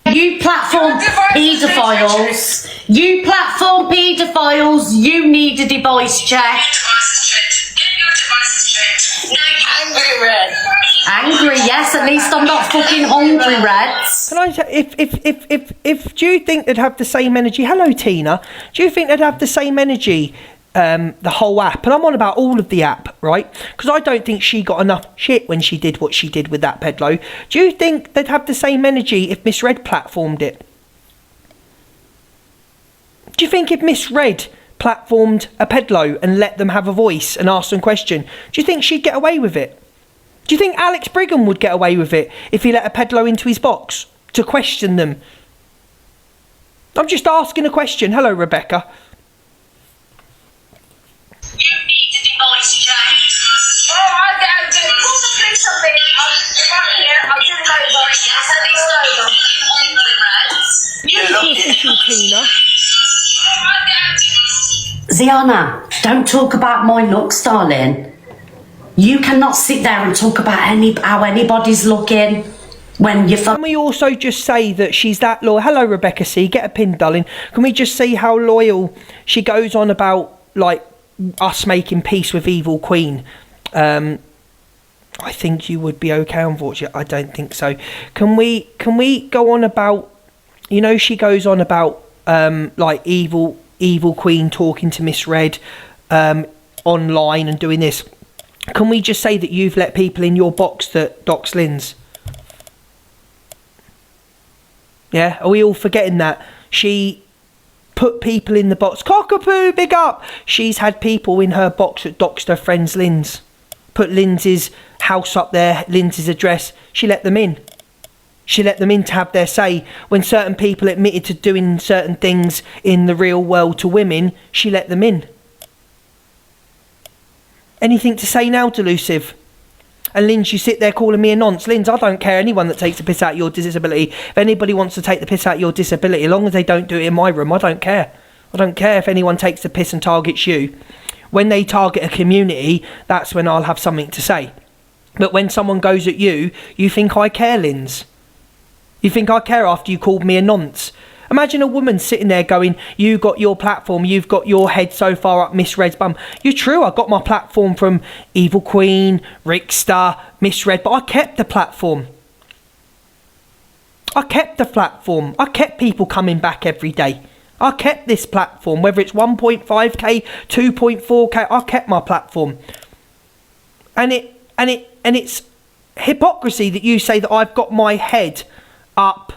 You platform paedophiles. You platform paedophiles. You need a device check. Get your devices checked. No, angry red. Angry, yes. At least I'm not fucking hungry, Reds. Can I say, if do you think they'd have the same energy? Hello, Tina. Do you think they'd have the same energy? The whole app, and I'm on about all of the app, right? Because I don't think she got enough shit when she did what she did with that pedlo. Do you think they'd have the same energy if Miss Red platformed it? Do you think if Miss Red platformed a pedlo and let them have a voice and ask them question, do you think she'd get away with it? Do you think Alex Brigham would get away with it if he let a pedlo into his box to question them? I'm just asking a question. Hello, Rebecca. You need a device check. Oh, I'll do it. Call the police on me. I'm here. I'll do it over. Yes, at least over. You're official, Tina. Ziana, don't talk about my looks, darling. You cannot sit there and talk about how anybody's looking when you're... Can we also just say that she's that loyal? Hello, Rebecca C. Get a pin, darling. Can we just see how loyal she goes on about, like, us making peace with Evil Queen? I think you would be okay, unfortunately. I don't think so. Can we go on about, you know, she goes on about like Evil Queen talking to Miss Red online and doing this. Can we just say that you've let people in your box that dox Linz? Yeah, are we all forgetting that? She put people in the box. Cockapoo, big up! She's had people in her box that doxed her friend's Linz. Put Lindsay's house up there, Lindsay's address. She let them in. She let them in to have their say. When certain people admitted to doing certain things in the real world to women, she let them in. Anything to say now, Delusive? And Linz, you sit there calling me a nonce. Linz, I don't care anyone that takes the piss out of your disability. If anybody wants to take the piss out of your disability, as long as they don't do it in my room, I don't care. I don't care if anyone takes the piss and targets you. When they target a community, that's when I'll have something to say. But when someone goes at you, you think I care, Linz? You think I care after you called me a nonce? Imagine a woman sitting there going, you got your platform, you've got your head so far up Miss Red's bum. You're true, I got my platform from Evil Queen, Rickster, Miss Red, but I kept the platform. I kept the platform. I kept people coming back every day. I kept this platform, whether it's 1.5k, 2.4k, I kept my platform. And it's hypocrisy that you say that I've got my head up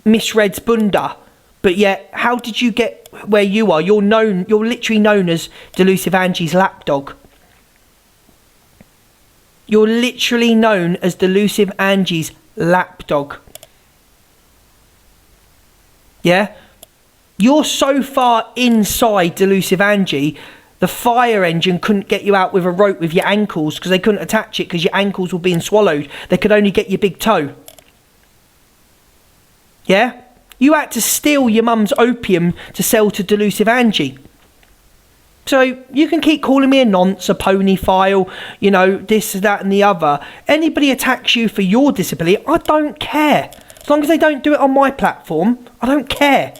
Miss Red's bunda, but yet how did you get where you are? You're literally known as Delusive Angie's lapdog. You're literally known as Delusive Angie's lapdog. Yeah? You're so far inside Delusive Angie, the fire engine couldn't get you out with a rope with your ankles because they couldn't attach it because your ankles were being swallowed. They could only get your big toe. Yeah? You had to steal your mum's opium to sell to Delusive Angie. So you can keep calling me a nonce, a pony file, you know, this, that and the other. Anybody attacks you for your disability, I don't care. As long as they don't do it on my platform, I don't care.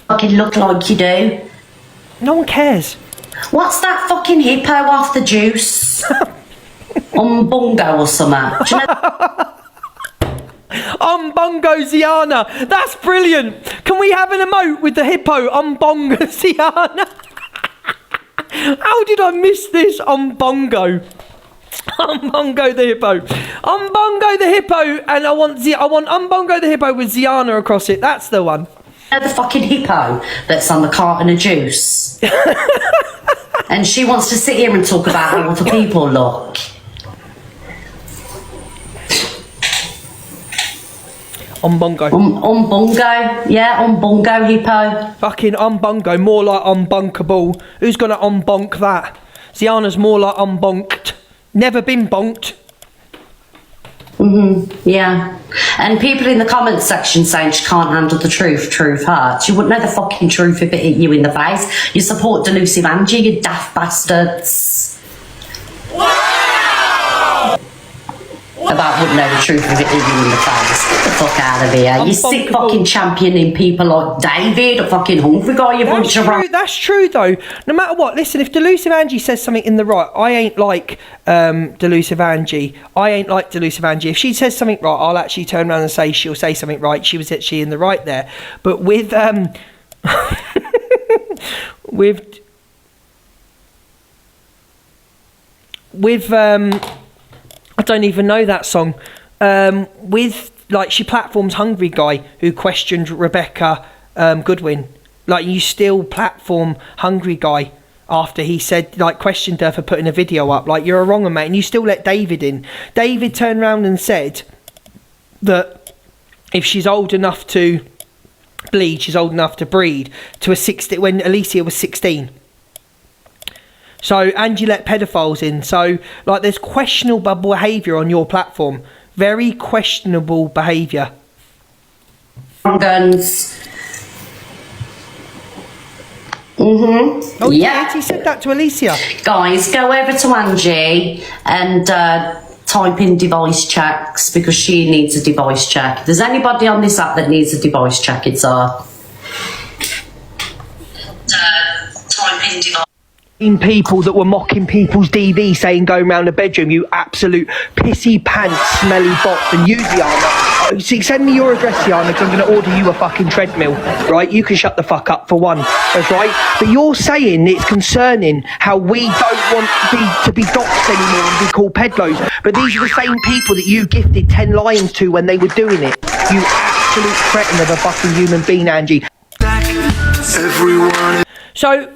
Fucking look like you do. No one cares. What's that fucking hippo off the juice? Bungo or something. Do you know? Bongo Ziana. That's brilliant. Can we have an emote with the hippo? Bongo Ziana. How did I miss this? Bongo. Bongo the hippo. Bongo the hippo. And I want Bongo the hippo with Ziana across it. That's the one. The fucking hippo that's on the carton of juice. And she wants to sit here and talk about how other people look. Bongo. Bongo. Yeah, Bongo hippo. Fucking Bongo. More like unbunkable. Who's gonna unbonk that? Ziana's more like unbonked. Never been bonked. Yeah. And people in the comments section saying she can't handle the truth. Truth hurts. You wouldn't know the fucking truth if it hit you in the face. You support Delusive Angie, you daft bastards. About wouldn't know the truth if it hit you in the face. Get the fuck out of here. You sick fucking championing people like David, a fucking hungry guy, you bunch of... That's true though. No matter what, listen, if Delusive Angie says something in the right, I ain't like Delusive Angie. I ain't like Delusive Angie. If she says something right, I'll actually turn around and say she'll say something right. She was actually in the right there. But with I don't even know that song. She platforms Hungry Guy, who questioned Rebecca Goodwin. Like, you still platform Hungry Guy after he said, like, questioned her for putting a video up. Like, you're a wronger, mate, and you still let David in. David turned around and said that if she's old enough to bleed, she's old enough to breed, when Alicia was 16. So Angie let pedophiles in. So, like, there's questionable behaviour on your platform. Very questionable behaviour. Guns. Oh yeah, he said that to Alicia. Guys, go over to Angie and type in device checks because she needs a device check. If there's anybody on this app that needs a device check, it's her. Type in device. People that were mocking people's DV, saying going around the bedroom, you absolute pissy pants smelly bots, and you, Ziana, send me your address, Ziana, because I'm going to order you a fucking treadmill, right? You can shut the fuck up for one, that's right. But you're saying it's concerning how we don't want to be doxed anymore and be called pedlos, but these are the same people that you gifted 10 lions to when they were doing it. You absolute cretin of a fucking human being, Angie. So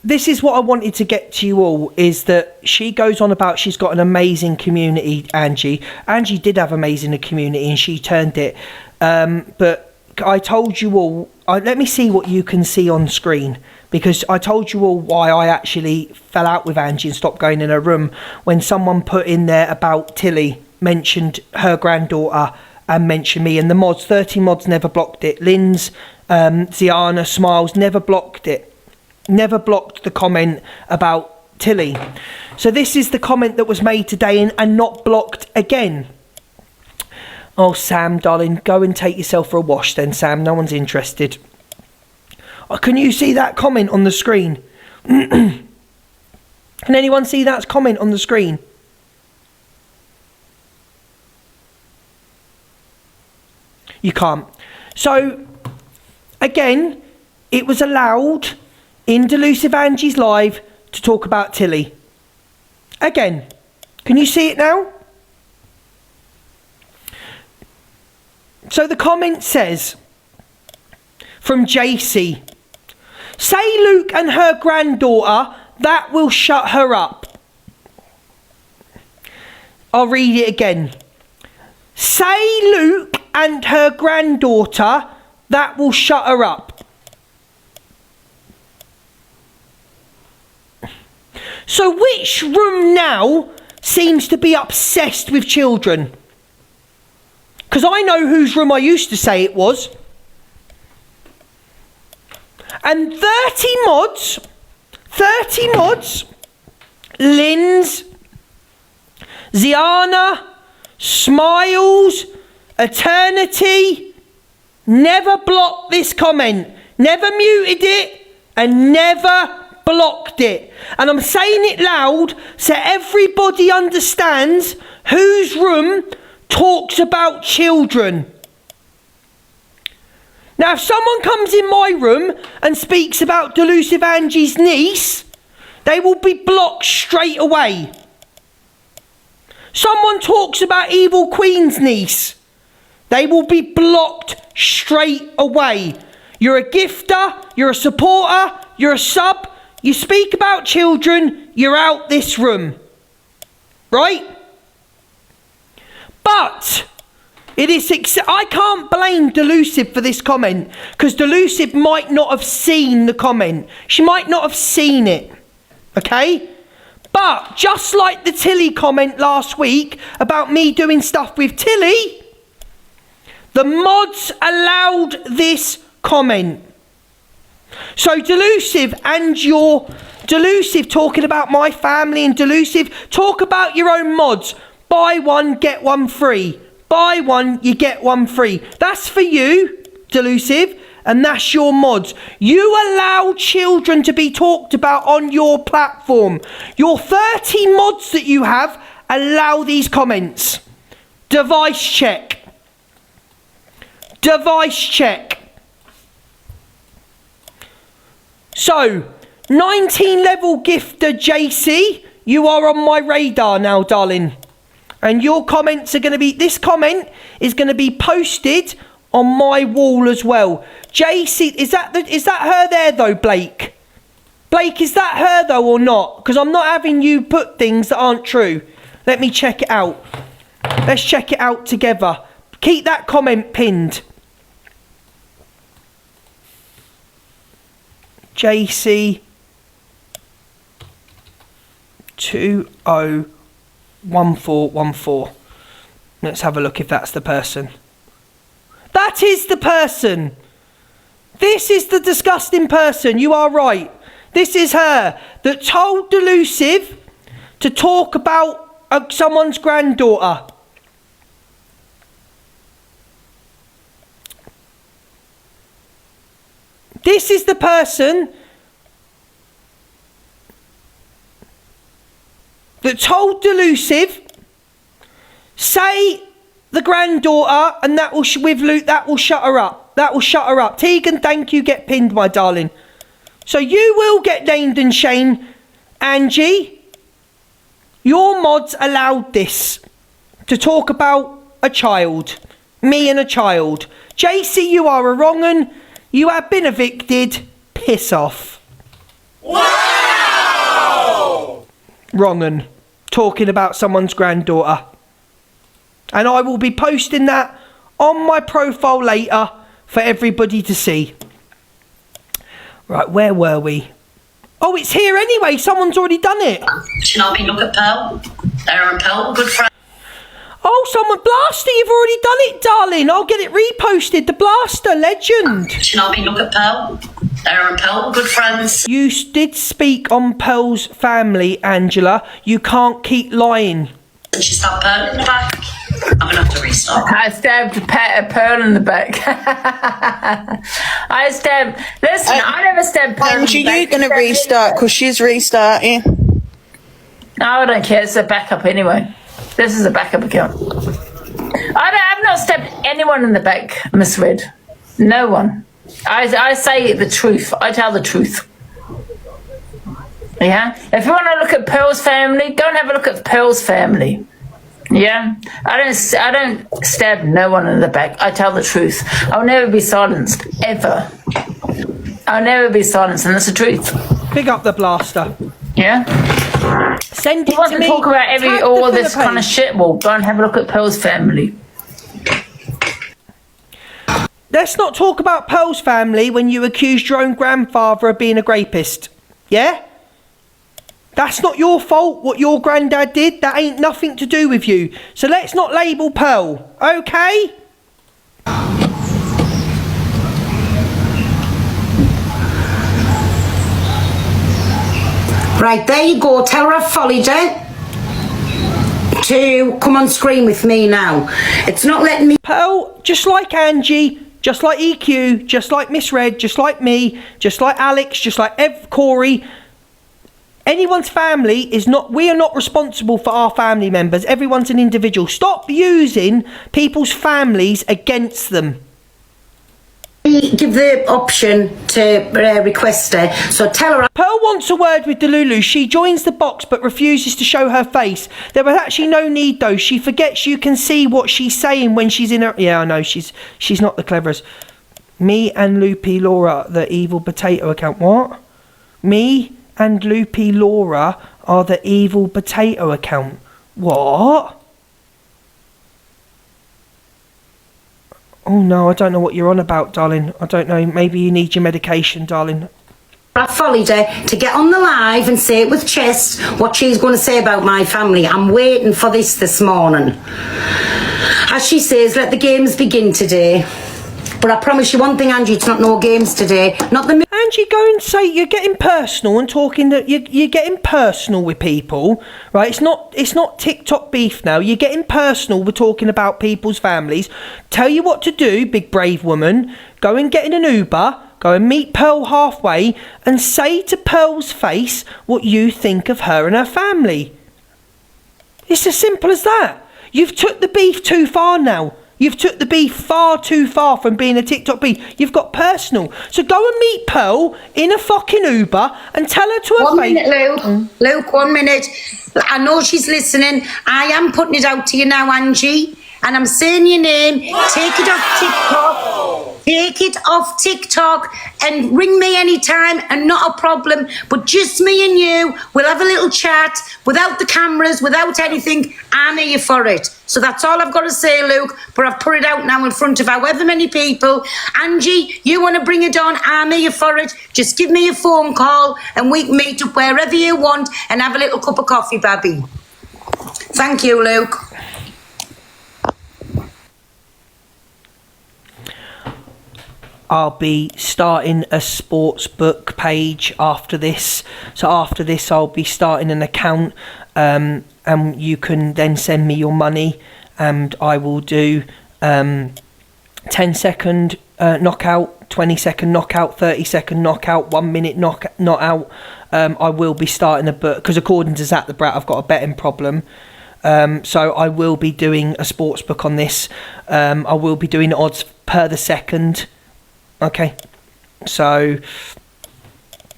this is what I wanted to get to you all, is that she goes on about she's got an amazing community, Angie. Angie did have amazing community and she turned it. But I told you all, let me see what you can see on screen, because I told you all why I actually fell out with Angie and stopped going in her room when someone put in there about Tilly, mentioned her granddaughter and mentioned me, and the mods, 30 mods never blocked it. Lynn's, Ziana, Smiles never blocked it. Never blocked the comment about Tilly. So this is the comment that was made today and not blocked again. Oh, Sam, darling, go and take yourself for a wash then, Sam. No one's interested. Oh, can you see that comment on the screen? Can anyone see that comment on the screen? You can't. So, again, it was allowed in Delusive Angie's live to talk about Tilly. Again, can you see it now? So the comment says, from JC, say Luke and her granddaughter, that will shut her up. I'll read it again. Say Luke and her granddaughter, that will shut her up. So which room now seems to be obsessed with children? Because I know whose room I used to say it was. And 30 mods, Lynn's, Ziana, Smiles, Eternity, never blocked this comment, never muted it, and never blocked it. And I'm saying it loud so everybody understands whose room talks about children. Now, if someone comes in my room and speaks about Delusive Angie's niece, they will be blocked straight away. Someone talks about Evil Queen's niece, they will be blocked straight away. You're a gifter, you're a supporter, you're a sub, you speak about children, you're out this room. Right? But it is, I can't blame Delusive for this comment, because Delusive might not have seen the comment. She might not have seen it. Okay? But just like the Tilly comment last week about me doing stuff with Tilly, the mods allowed this comment. So Delusive and your Delusive talking about my family, and Delusive, talk about your own mods. Buy one, get one free. Buy one, you get one free. That's for you, Delusive, and that's your mods. You allow children to be talked about on your platform. Your 30 mods that you have allow these comments. Device check. Device check. So, 19 level gifter JC, you are on my radar now, darling. And your comments are going to be, this comment is going to be posted on my wall as well. JC, is that her there though, Blake? Blake, is that her though or not? Because I'm not having you put things that aren't true. Let me check it out. Let's check it out together. Keep that comment pinned. JC 201414. Let's have a look if that's the person. That is the person. This is the disgusting person. You are right. This is her that told Delusive to talk about someone's granddaughter. This is the person that told Delusive, say the granddaughter, and that will with Luke, that will shut her up. That will shut her up. Tegan, thank you. Get pinned, my darling. So you will get named and shamed, Angie. Your mods allowed this to talk about a child, me and a child. JC, you are a wrong un. You have been evicted. Piss off. Wow! Wrong un. Talking about someone's granddaughter. And I will be posting that on my profile later for everybody to see. Right, where were we? Oh, it's here anyway. Someone's already done it. Do you know what I mean? Look at Pearl. They're and Pearl, good friends. Oh, someone, Blaster, you've already done it, darling. I'll get it reposted. The Blaster, legend. Do you know what I mean? Look at Pearl. They're and Pearl, good friends. You did speak on Pearl's family, Angela. You can't keep lying. And she stabbed Pearl in the back. I'm going to have to restart. I stabbed Pearl in the back. Listen, I never stabbed Pearl in the back. You're going to restart because she's restarting. No, I don't care. It's a backup anyway. This is a backup account. I've not stabbed anyone in the back, Miss Red. No one. I say the truth. I tell the truth. Yeah? If you want to look at Pearl's family, go and have a look at Pearl's family. Yeah? I don't stab no one in the back. I tell the truth. I'll never be silenced. Ever. I'll never be silenced, and that's the truth. Pick up the Blaster. Yeah? Send it You want to to me. talk about Tag all the this Philippines. kind of shit? Well, go and have a look at Pearl's family. Let's not talk about Pearl's family when you accused your own grandfather of being a rapist. Yeah? That's not your fault, what your granddad did. That ain't nothing to do with you. So let's not label Pearl, okay? Right, there you go. Tell her I've followed her to come on screen with me now. It's not letting me... Pearl, just like Angie, just like EQ, just like Miss Red, just like me, just like Alex, just like Corey... Anyone's family is not... We are not responsible for our family members. Everyone's an individual. Stop using people's families against them. Give the option to request her. So tell her... Pearl wants a word with Delulu. She joins the box but refuses to show her face. There was actually no need though. She forgets you can see what she's saying when she's in her... Yeah, I know. She's not the cleverest. Me and Loopy Laura, the evil potato account. What? Me and Loopy Laura are the evil potato account. What? Oh no, I don't know what you're on about, darling. I don't know. Maybe you need your medication, darling. I followed her to get on the live and say it with chest what she's going to say about my family. I'm waiting for this morning. As she says, let the games begin today. But I promise you one thing, Angie, it's not no games today. Not the... Angie, go and say you're getting personal and talking that you're getting personal with people, right? It's not TikTok beef now. You're getting personal. We're talking about people's families. Tell you what to do, big brave woman. Go and get in an Uber. Go and meet Pearl halfway and say to Pearl's face what you think of her and her family. It's as simple as that. You've took the beef too far now. You've took the beef far too far from being a TikTok beef. You've got personal. So go and meet Pearl in a fucking Uber and tell her to her face. 1 minute, Luke. Luke, 1 minute. I know she's listening. I am putting it out to you now, Angie. And I'm saying your name. Take it off TikTok. Take it off TikTok and ring me anytime and not a problem. But just me and you, we'll have a little chat without the cameras, without anything. I'm here for it. So that's all I've got to say, Luke. But I've put it out now in front of however many people. Angie, you want to bring it on? I'm here for it. Just give me a phone call and we can meet up wherever you want and have a little cup of coffee, baby. Thank you, Luke. I'll be starting a sports book page after this. So after this, I'll be starting an account, and you can then send me your money, and I will do 10-second knockout, 20-second knockout, 30-second knockout, 1 minute not out. I will be starting a book because according to Zach the Brat, I've got a betting problem. So I will be doing a sports book on this. I will be doing odds per the second. Okay, so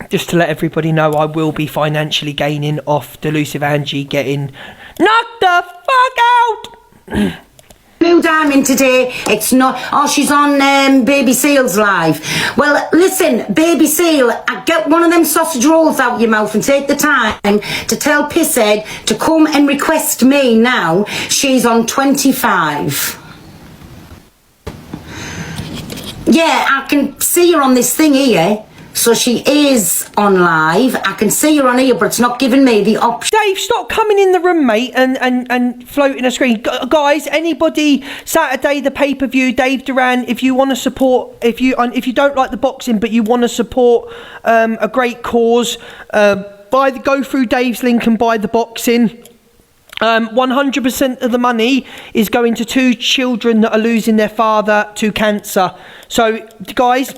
just to let everybody know, I will be financially gaining off Delusive Angie getting knocked the fuck out. Blue Diamond today, it's not... Oh, she's on Baby Seal's live. Well, listen, Baby Seal, get one of them sausage rolls out your mouth and take the time to tell Pisshead to come and request me now. She's on 25. Yeah, I can see her on this thing here. So she is on live. I can see her on here, but it's not giving me the option. Dave, stop coming in the room, mate, and floating a screen. Guys, anybody, Saturday, the pay-per-view, Dave Duran, if you want to support, if you don't like the boxing, but you want to support a great cause, go through Dave's link and buy the boxing. 100% of the money is going to 2 children that are losing their father to cancer. So, guys,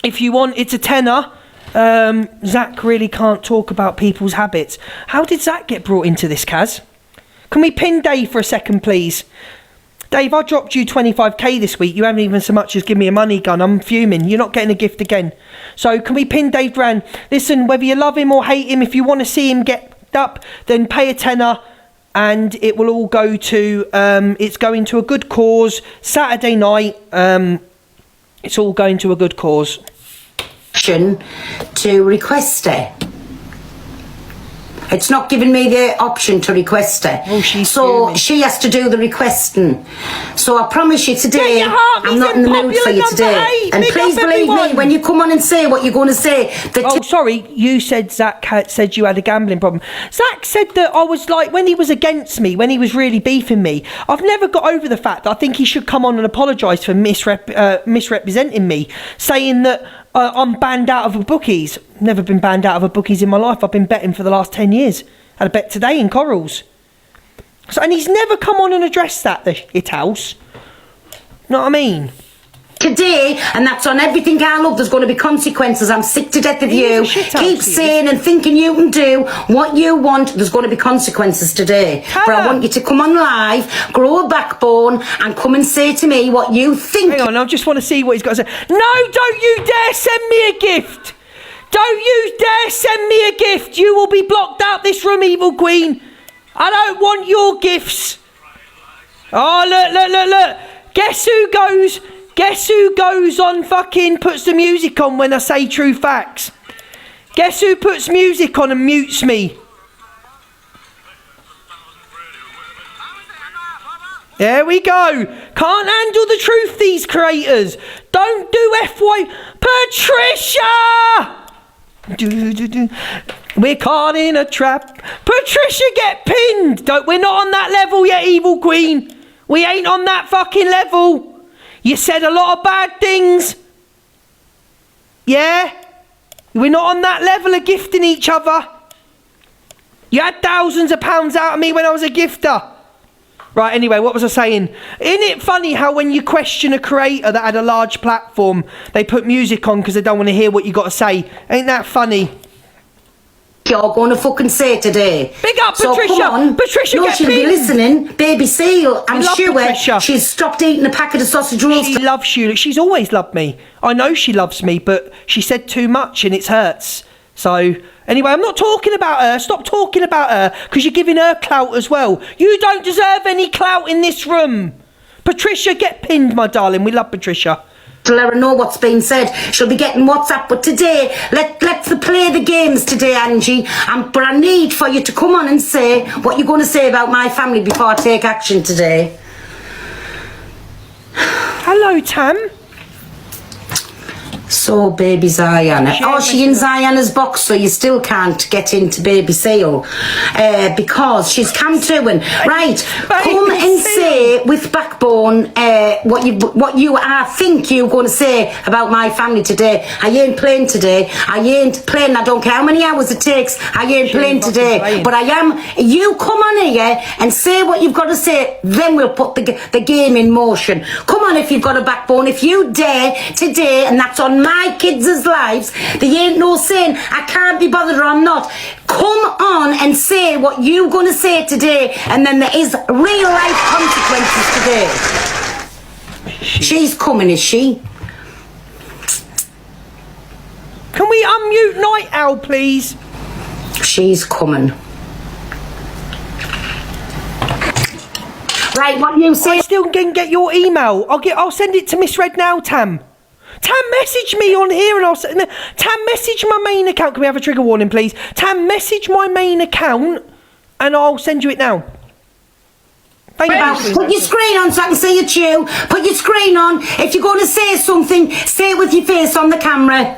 if you want, it's a tenner. Zach really can't talk about people's habits. How did Zach get brought into this, Kaz? Can we pin Dave for a second, please? Dave, I dropped you 25k this week. You haven't even so much as give me a money gun. I'm fuming. You're not getting a gift again. So, can we pin Dave Duran? Listen, whether you love him or hate him, if you want to see him get up, then pay a tenner and it will all go to it's going to a good cause. Saturday night, it's all going to a good cause. To request it. It's not giving me the option to request her. Oh, she's so fuming. she has to do the requesting. So I promise you today, Get your heart, I'm not in the mood for you today. And Big please up, believe everyone. me, when you come on and say what you're going to say, that Oh, sorry, you said Zach said you had a gambling problem. Zach said that I was like, when he was against me, when he was really beefing me, I've never got over the fact that I think he should come on and apologise for misrepresenting me, saying that I'm banned out of a bookies. Never been banned out of a bookies in my life. I've been betting for the last 10 years. Had a bet today in Corals. So, and he's never come on and addressed that, the shit house. Know what I mean? today, and that's on everything I love, there's going to be consequences. I'm sick to death of you. Keep saying and thinking you can do what you want. There's going to be consequences today. But I want you to come on live, grow a backbone, and come and say to me what you think. Hang on, I just want to see what he's got to say. No, don't you dare send me a gift. Don't you dare send me a gift. You will be blocked out this room, Evil Queen. I don't want your gifts. Oh, look. Guess who goes on fucking puts the music on when I say true facts? Guess who puts music on and mutes me? There we go. Can't handle the truth, these creators. Don't do FY... Patricia! We're caught in a trap. Patricia, get pinned. We're not on that level yet, Evil Queen. We ain't on that fucking level. You said a lot of bad things. Yeah? We're not on that level of gifting each other. You had thousands of pounds out of me when I was a gifter. Right, anyway, what was I saying? Isn't it funny how when you question a creator that had a large platform, they put music on because they don't want to hear what you got to say? Ain't that funny? You're going to fucking say today. Big up, so Patricia. Come on. Patricia, no, get she'll pinned. be listening. Baby Seal, I'm sure Patricia. she's stopped eating a packet of sausage rolls. She loves you. She's always loved me. I know she loves me, but she said too much and it hurts. So, anyway, I'm not talking about her. Stop talking about her because you're giving her clout as well. You don't deserve any clout in this room. Patricia, get pinned, my darling. We love Patricia. To let her know what's being said. She'll be getting WhatsApp. But today, let's play the games today, Angie. But I need for you to come on and say what you're going to say about my family before I take action today. Hello, Tam. So, baby Ziana. Oh, she in Ziana's box, so you still can't get into Baby Seal. Because she's come through and... Right, come and say with backbone what you think you're going to say about my family today. I ain't playing today. I ain't playing. I don't care how many hours it takes. I ain't playing today. But I am... You come on here and say what you've got to say. Then we'll put the game in motion. Come on if you've got a backbone. If you dare today, and that's on my kids' lives, there ain't no saying I can't be bothered or I'm not. Come on and say what you're going to say today, and then there is real life consequences today. She's coming, is she? Can we unmute Night Owl, please? She's coming. Right, what you say? I still didn't get your email. I'll send it to Miss Red now, Tam. Tam, message me on here and I'll say... Tam, message my main account. Can we have a trigger warning, please? Tam, message my main account and I'll send you it now. Thank you. Put your screen on so I can see it's you. Put your screen on. If you're going to say something, say it with your face on the camera.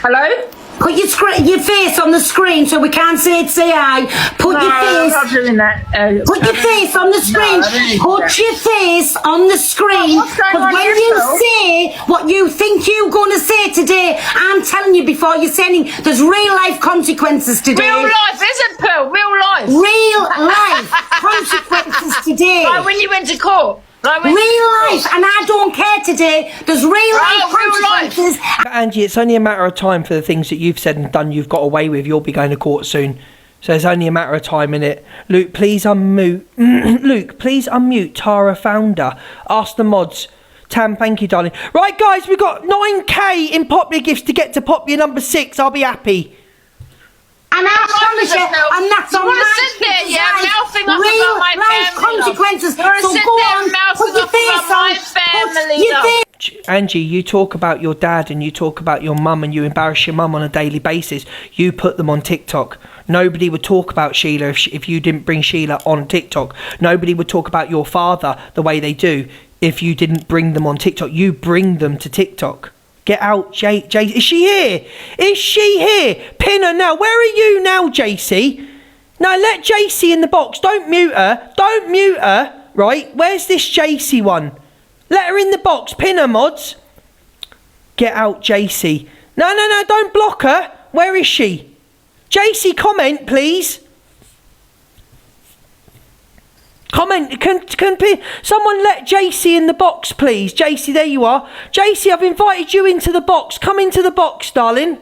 Hello? Put your face on the screen so we can't say it, say I. Put your face. I'm not doing that. Put your face on the screen. Put your face on the screen. Because when you say what you think you're going to say today, I'm telling you before you're saying there's real life consequences today. Real life, isn't Pearl? Real life. Real life consequences today. Like when you went to court. Like real life, and I don't care today. There's real life consequences. Angie, it's only a matter of time for the things that you've said and done you've got away with. You'll be going to court soon. So it's only a matter of time, innit? Luke, please unmute. Luke, please unmute Tara Founder. Ask the mods. Tam, thank you, darling. Right, guys, we've got 9k in popular gifts to get to popular number 6. I'll be happy. And I promise you, and that's on my sit there, mouthing off real about my life family. consequences. You want to So sit go there on, mouthing put your off face about my on. family. Angie, you talk about your dad and you talk about your mum and you embarrass your mum on a daily basis. You put them on TikTok. Nobody would talk about Sheila if you didn't bring Sheila on TikTok. Nobody would talk about your father the way they do if you didn't bring them on TikTok. You bring them to TikTok. Get out, Jay. Is she here? Is she here? Pin her now. Where are you now, JC? No, let JC in the box. Don't mute her. Don't mute her. Right? Where's this JC one? Let her in the box. Pin her, mods. Get out, JC. No. Don't block her. Where is she? JC, comment, please. Comment. Can someone let JC in the box, please? JC, there you are. JC, I've invited you into the box. Come into the box, darling.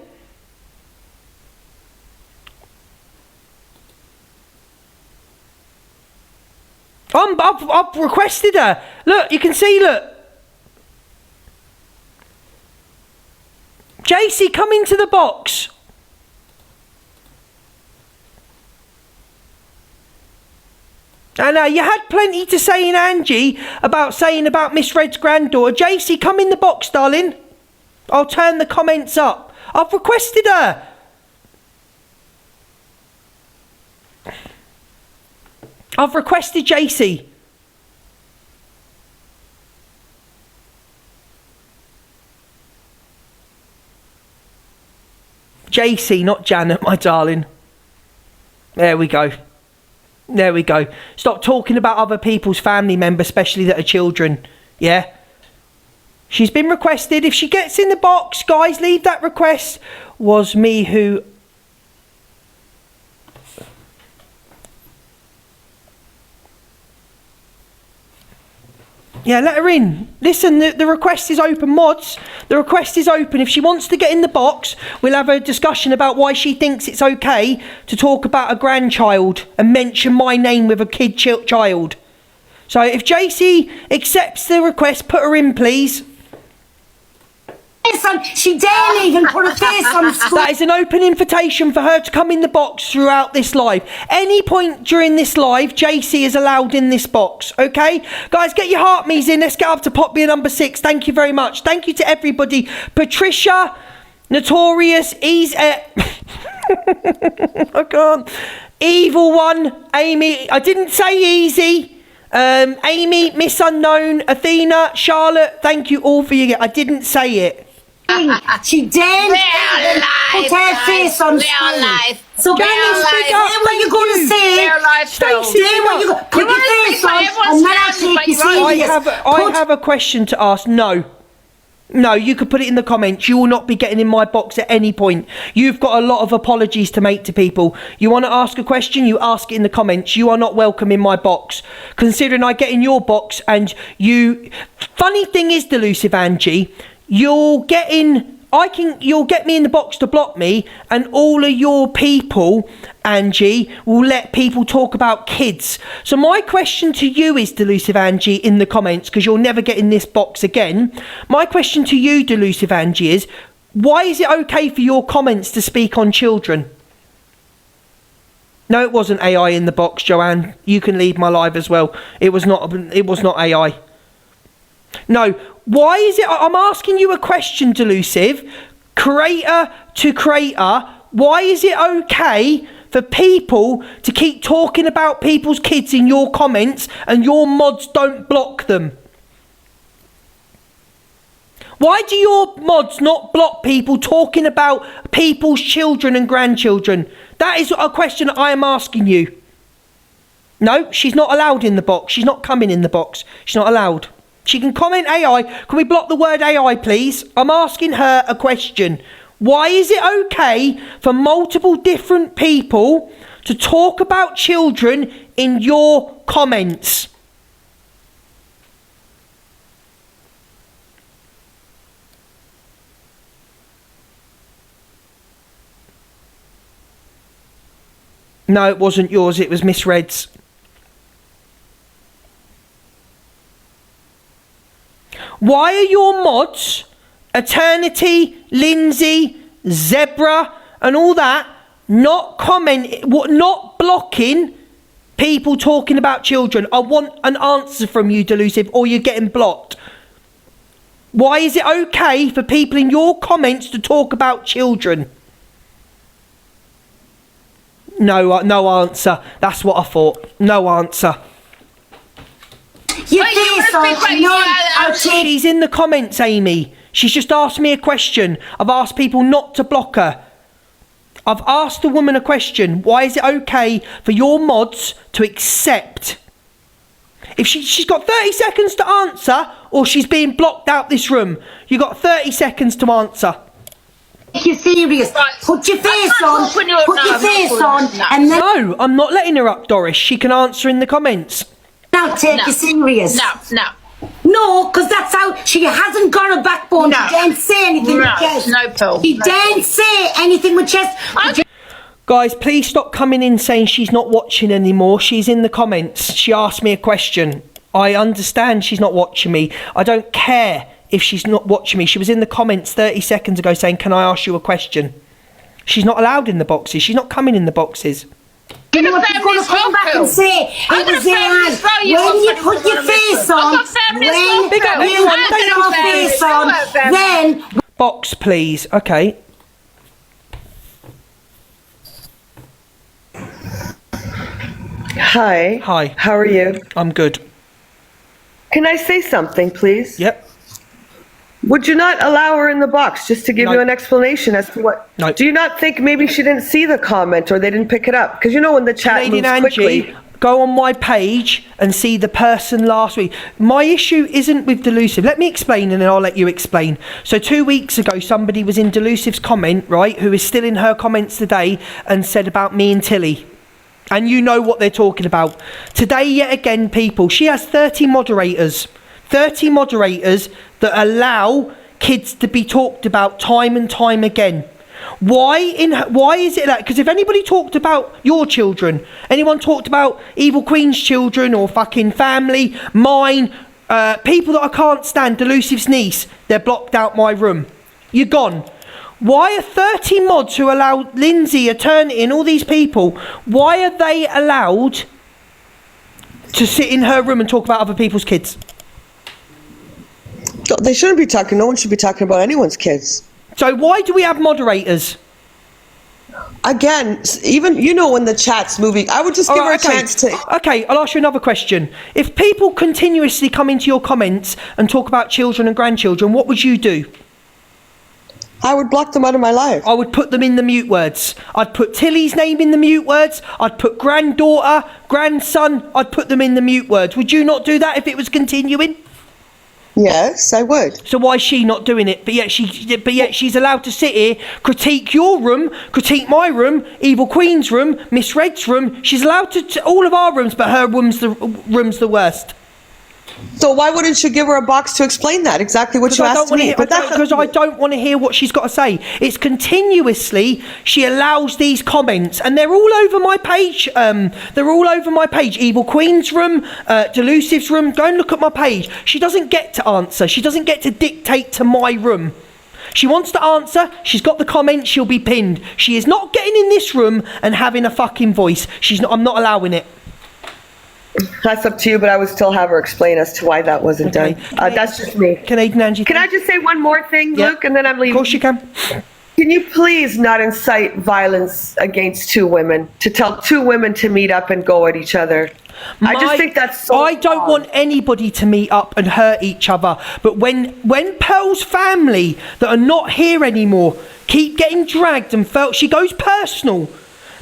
I've requested her. Look, you can see, look. JC, come into the box. I know, you had plenty to say in Angie about Miss Red's granddaughter. JC, come in the box, darling. I'll turn the comments up. I've requested her. I've requested JC. JC, not Janet, my darling. There we go. There we go. Stop talking about other people's family members, especially that are children. Yeah? She's been requested. If she gets in the box, guys, leave that request. Was me who... Yeah, let her in. Listen, the request is open, mods. The request is open. If she wants to get in the box, we'll have a discussion about why she thinks it's okay to talk about a grandchild and mention my name with a child. So if JC accepts the request, put her in, please. She daren't even put her face on screen. That is an open invitation for her to come in the box throughout this live. Any point during this live, JC is allowed in this box, okay? Guys, get your heart me's in. Let's get up to Popular number 6. Thank you very much. Thank you to everybody. Patricia, Notorious, I can't. Evil One, Amy. I didn't say easy. Amy, Miss Unknown, Athena, Charlotte. Thank you all for your... I didn't say it. She daren't put her face on screen. So when you speak up, what you going to say? Stacey, what you put your face on, and then I'll take you serious. I have a question to ask. No, you could put it in the comments. You will not be getting in my box at any point. You've got a lot of apologies to make to people. You want to ask a question, you ask it in the comments. You are not welcome in my box. Considering I get in your box and you... Funny thing is, Delusive Angie, you'll get me in the box to block me, and all of your people, Angie, will let people talk about kids. So my question to you is, Delusive Angie, in the comments, because you'll never get in this box again. My question to you, Delusive Angie, is why is it okay for your comments to speak on children? No, it wasn't AI in the box, Joanne. You can leave my live as well. It was not AI. No, why is it... I'm asking you a question, Delusive. Creator to creator. Why is it okay for people to keep talking about people's kids in your comments and your mods don't block them? Why do your mods not block people talking about people's children and grandchildren? That is a question I am asking you. No, she's not allowed in the box. She's not coming in the box. She's not allowed. She can comment AI. Can we block the word AI, please? I'm asking her a question. Why is it okay for multiple different people to talk about children in your comments? No, it wasn't yours. It was Miss Red's. Why are your mods, Eternity, Lindsay, Zebra, and all that, not blocking people talking about children? I want an answer from you, Delusive, or you're getting blocked. Why is it okay for people in your comments to talk about children? No, no answer. That's what I thought. No answer. She's in the comments, Amy. She's just asked me a question. I've asked people not to block her. I've asked the woman a question. Why is it okay for your mods to accept? If she's got 30 seconds to answer, or she's being blocked out this room. You got 30 seconds to answer. You're serious. Put your face on. Put your face on. And then... No, I'm not letting her up, Doris. She can answer in the comments. Now take you serious. No, because that's how she hasn't got a backbone. She daren't say anything with chest. She daren't say anything with chest. Guys, please stop coming in saying she's not watching anymore. She's in the comments. She asked me a question. I understand she's not watching me. I don't care if she's not watching me. She was in the comments 30 seconds ago saying, can I ask you a question? She's not allowed in the boxes. She's not coming in the boxes. You know what you're going to come back and say? It was there when you put your face on, when you put your face on, then... Box, please. Okay. Hi. Hi. How are you? I'm good. Can I say something, please? Yep. Would you not allow her in the box just to give you an explanation as to what? No. Do you not think maybe she didn't see the comment or they didn't pick it up? Because you know when the chat moves quickly. Go on my page and see the person last week. My issue isn't with Delusive. Let me explain and then I'll let you explain. So 2 weeks ago, somebody was in Delusive's comment, right, who is still in her comments today and said about me and Tilly. And you know what they're talking about. Today, yet again, people, she has 30 moderators. 30 moderators that allow kids to be talked about time and time again. Why is it that? Because if anybody talked about your children, anyone talked about Evil Queen's children or fucking family, mine, people that I can't stand, Delusive's niece, they're blocked out my room. You're gone. Why are 30 mods who allow Lindsay, Eternity and all these people, why are they allowed to sit in her room and talk about other people's kids? They shouldn't be talking. No one should be talking about anyone's kids. So why do we have moderators? Again, even, you know, when the chat's moving, I would just give her a chance to... Okay, I'll ask you another question. If people continuously come into your comments and talk about children and grandchildren, what would you do? I would block them out of my life. I would put them in the mute words. I'd put Tilly's name in the mute words. I'd put granddaughter, grandson, I'd put them in the mute words. Would you not do that if it was continuing? Yes, I would. So why is she not doing it? But yet she's allowed to sit here, critique your room, critique my room, Evil Queen's room, Miss Red's room. She's allowed to all of our rooms, but her room's the worst. So why wouldn't you give her a box to explain that? Exactly what you asked me. Because I don't want to hear what she's got to say. It's continuously, she allows these comments and they're all over my page. They're all over my page. Evil Queen's room, Delusive's room. Go and look at my page. She doesn't get to answer. She doesn't get to dictate to my room. She wants to answer. She's got the comments. She'll be pinned. She is not getting in this room and having a fucking voice. I'm not allowing it. That's up to you, but I would still have her explain as to why that wasn't done. That's just me. Canadian Angie. Can I just say one more thing, Luke, and then I'm leaving? Of course you can. Can you please not incite violence against two women, to tell two women to meet up and go at each other? I just think that's so I don't want anybody to meet up and hurt each other. But when Pearl's family that are not here anymore keep getting dragged and she goes personal,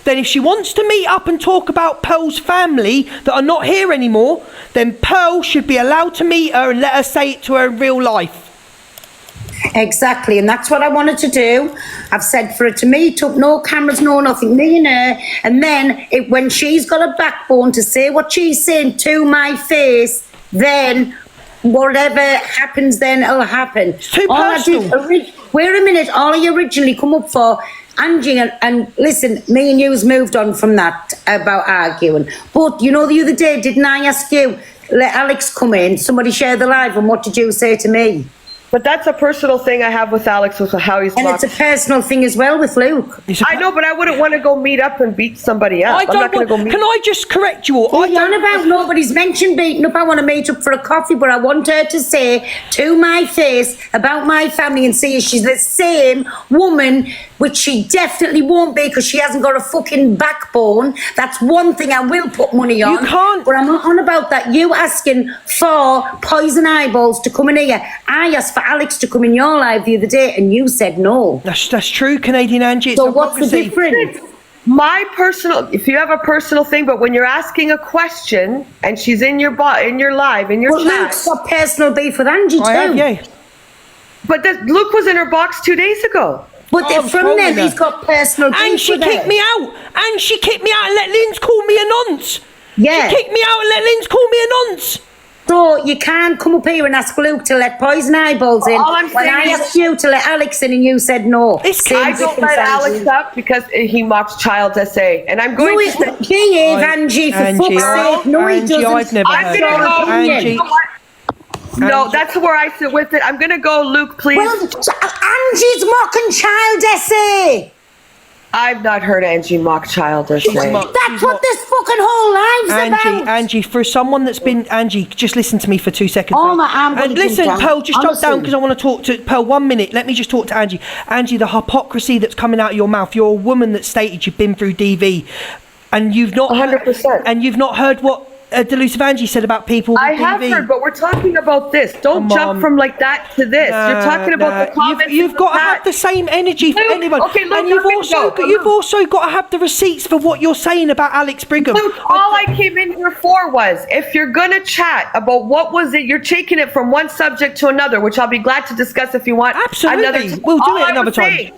then if she wants to meet up and talk about Pearl's family that are not here anymore, then Pearl should be allowed to meet her and let her say it to her in real life. Exactly, and that's what I wanted to do. I've said for her to meet up, no cameras, no nothing, me and her, and then when she's got a backbone to say what she's saying to my face, then whatever happens then it'll happen. It's too personal. Wait a minute, all you originally come up for, Angie, and listen, me and you's moved on from that about arguing. But you know, the other day, didn't I ask you, let Alex come in, somebody share the live, and what did you say to me? But that's a personal thing I have with Alex, with how he's And it's a personal thing as well with Luke. I know, but I wouldn't want to go meet up and beat somebody up. I'm not going to go meet. Can I just correct you all? What are you on about? Nobody's mentioned beating up. I want to meet up for a coffee, but I want her to say to my face about my family and see if she's the same woman, which she definitely won't be because she hasn't got a fucking backbone. That's one thing I will put money on. You can't. But I'm not on about that. You asking for poison eyeballs to come in here. I asked for Alex to come in your live the other day and you said no. That's true, Canadian Angie. So what's the difference? My personal, if you have a personal thing, but when you're asking a question and she's in your live, in your chat. Luke's got personal beef with Angie too. But Luke was in her box 2 days ago. But from then he's got personal beef. And she kicked me out. And she kicked me out and let Linz call me a nonce. Yeah. She kicked me out and let Linz call me a nonce. So you can't come up here and ask Luke to let poison eyeballs in. All I'm when I saying asked you to let Alex in and you said no. I don't let Alex up because he mocks child SA. And I'm going to say... Behave, Angie, for fuck's sake. No, he doesn't. I've never heard go, Angie. No, that's where I sit with it. I'm going to go, Luke, please. Well, Angie's mocking child SA. I've not heard Angie mock child SA. That's what this fucking whole live's about. Angie, for someone that's been... Angie, just listen to me for 2 seconds. Oh, my, I'm and listen, Pearl, just jump down because I want to talk to... Pearl, 1 minute. Let me just talk to Angie. Angie, the hypocrisy that's coming out of your mouth. You're a woman that stated you've been through DV. And you've not... 100%. And you've not heard what... Delusive Angie said about people with I have DV. heard, but we're talking about this. Don't jump from like that to this. You're talking about the comments. You've got to have the same energy for anyone. Okay, Luke, and you've also got to have the receipts for what you're saying about Alex Brigham. Luke, all I came in here for was, if you're going to chat about what was it, you're taking it from one subject to another, which I'll be glad to discuss if you want. Absolutely. We'll do it another time.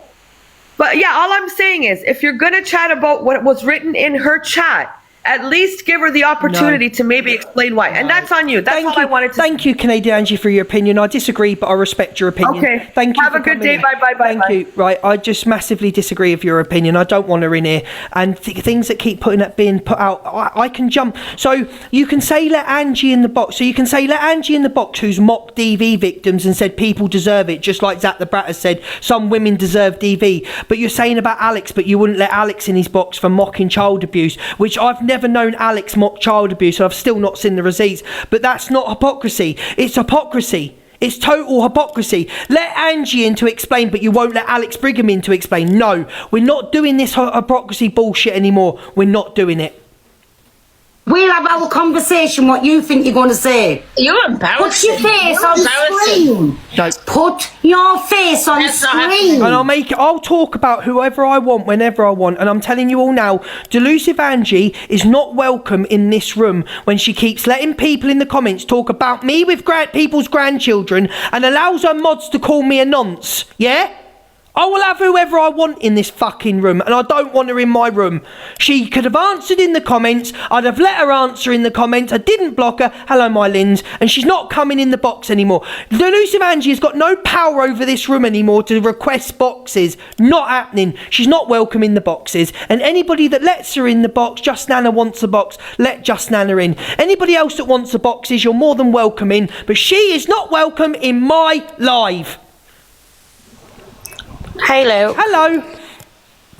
But yeah, all I'm saying is, if you're going to chat about what was written in her chat, at least give her the opportunity to maybe explain why. And that's on you. That's all I wanted to say. Thank you, Canadian Angie, for your opinion. I disagree, but I respect your opinion. Okay. Thank you. Have a good day. Bye. Thank you. Right. I just massively disagree with your opinion. I don't want her in here. And things that keep being put out, I can jump. So you can say let Angie in the box. So you can say let Angie in the box who's mocked DV victims and said people deserve it, just like Zach the Brat has said some women deserve DV. But you're saying about Alex, but you wouldn't let Alex in his box for mocking child abuse, which I've never known Alex mock child abuse, and I've still not seen the receipts. But that's not hypocrisy. It's hypocrisy. It's total hypocrisy. Let Angie in to explain, but you won't let Alex Brigham in to explain. No, we're not doing this hypocrisy bullshit anymore. We're not doing it. We'll have our conversation, what you think you're going to say. You're embarrassing. Put your face on screen. No. Put your face on screen. And I'll talk about whoever I want, whenever I want. And I'm telling you all now, Delusive Angie is not welcome in this room when she keeps letting people in the comments talk about me with people's grandchildren and allows her mods to call me a nonce. Yeah? I will have whoever I want in this fucking room, and I don't want her in my room. She could have answered in the comments. I'd have let her answer in the comments. I didn't block her. Hello, my Linz. And she's not coming in the box anymore. Delusive Angie has got no power over this room anymore to request boxes. Not happening. She's not welcome in the boxes. And anybody that lets her in the box, Just Nana wants a box, let Just Nana in. Anybody else that wants a boxes, you're more than welcome in. But she is not welcome in my live. Hello. Hello.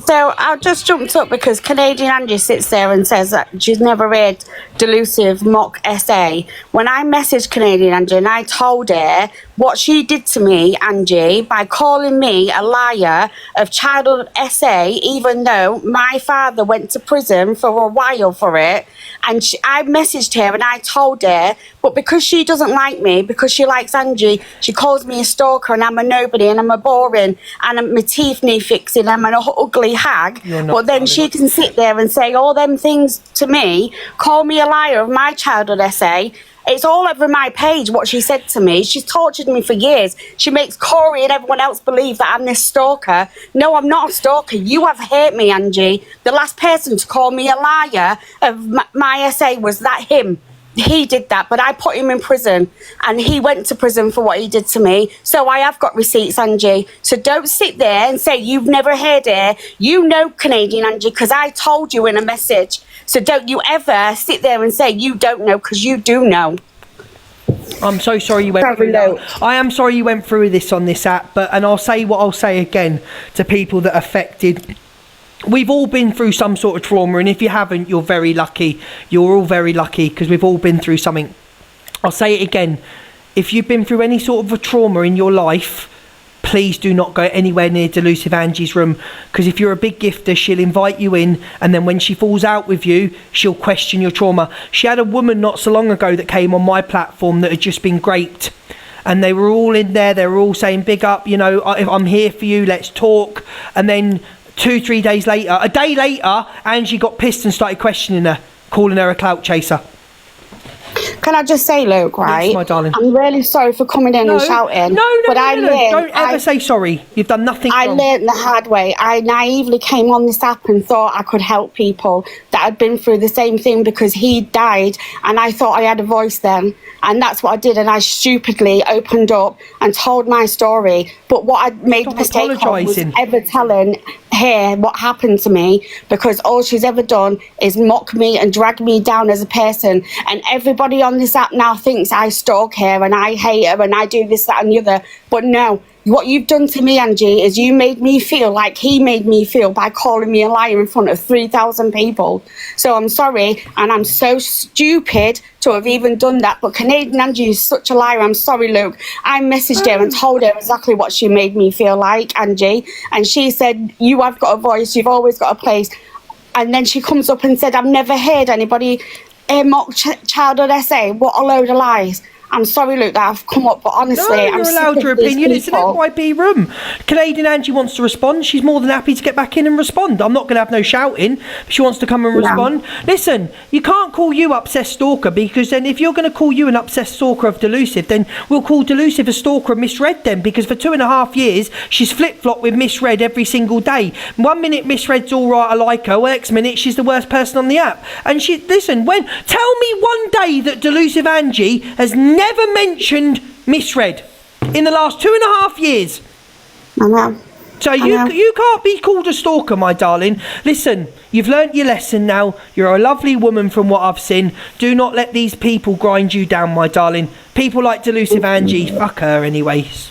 So I just jumped up because Canadian Angie sits there and says that she's never read Delusive mock SA. When I messaged Canadian Angie and I told her what she did to me, Angie, by calling me a liar of childhood SA, even though my father went to prison for a while for it, and I messaged her and I told her, but because she doesn't like me, because she likes Angie, she calls me a stalker and I'm a nobody and I'm a boring and my teeth need fixing, I'm an ugly hag. But then she can sit there and say all them things to me, call me a liar of my childhood SA. It's all over my page what she said to me. She's tortured me for years. She makes Corey and everyone else believe that I'm this stalker. No, I'm not a stalker. You have hurt me, Angie. The last person to call me a liar of my SA was that him. He did that, but I put him in prison and he went to prison for what he did to me. So I have got receipts, Angie. So don't sit there and say you've never heard it. You know, Canadian Angie, because I told you in a message. So don't you ever sit there and say you don't know, because you do know. I'm so sorry you went through that. I am sorry you went through this on this app, and I'll say what I'll say again to people that are affected. We've all been through some sort of trauma, and if you haven't, you're very lucky. You're all very lucky because we've all been through something. I'll say it again. If you've been through any sort of a trauma in your life, please do not go anywhere near Delusive Angie's room, because if you're a big gifter, she'll invite you in, and then when she falls out with you, she'll question your trauma. She had a woman not so long ago that came on my platform that had just been raped, and they were all in there, they were all saying, big up, you know, I'm here for you, let's talk. And then 2-3 days later, a day later, Angie got pissed and started questioning her, calling her a clout chaser. Can I just say, Luke, right? Yes, my darling. I'm really sorry for coming in and shouting. No. Don't ever say sorry. You've done nothing wrong. I learned the hard way. I naively came on this app and thought I could help people that had been through the same thing because he died, and I thought I had a voice then. And that's what I did, and I stupidly opened up and told my story. But what I made the mistake of was ever telling her what happened to me, because all she's ever done is mock me and drag me down as a person. And everybody on this app now thinks I stalk her and I hate her and I do this, that and the other. But no, what you've done to me, Angie, is you made me feel like he made me feel by calling me a liar in front of 3,000 people. So I'm sorry, and I'm so stupid to have even done that. But Canadian Angie is such a liar. I'm sorry, Luke. I messaged her and told her exactly what she made me feel like, Angie. And she said, you have got a voice, you've always got a place. And then she comes up and said, I've never heard anybody mock childhood essay. What a load of lies. I'm sorry, Luke, that I've come up, but honestly, you're allowed your opinion. It's an FYP room. Canadian Angie wants to respond. She's more than happy to get back in and respond. I'm not going to have no shouting. She wants to come and respond. Listen, you can't call you obsessed stalker, because then if you're going to call you an obsessed stalker of Delusive, then we'll call Delusive a stalker of Misread then, because for 2.5 years, she's flip-flopped with Misread every single day. 1 minute Misread's all right, I like her. Next minute, she's the worst person on the app. And listen, tell me one day that Delusive Angie has never mentioned Misread in the last 2.5 years. I know. So you can't be called a stalker, my darling. Listen, you've learnt your lesson now. You're a lovely woman from what I've seen. Do not let these people grind you down, my darling. People like Delusive Angie, fuck her anyways.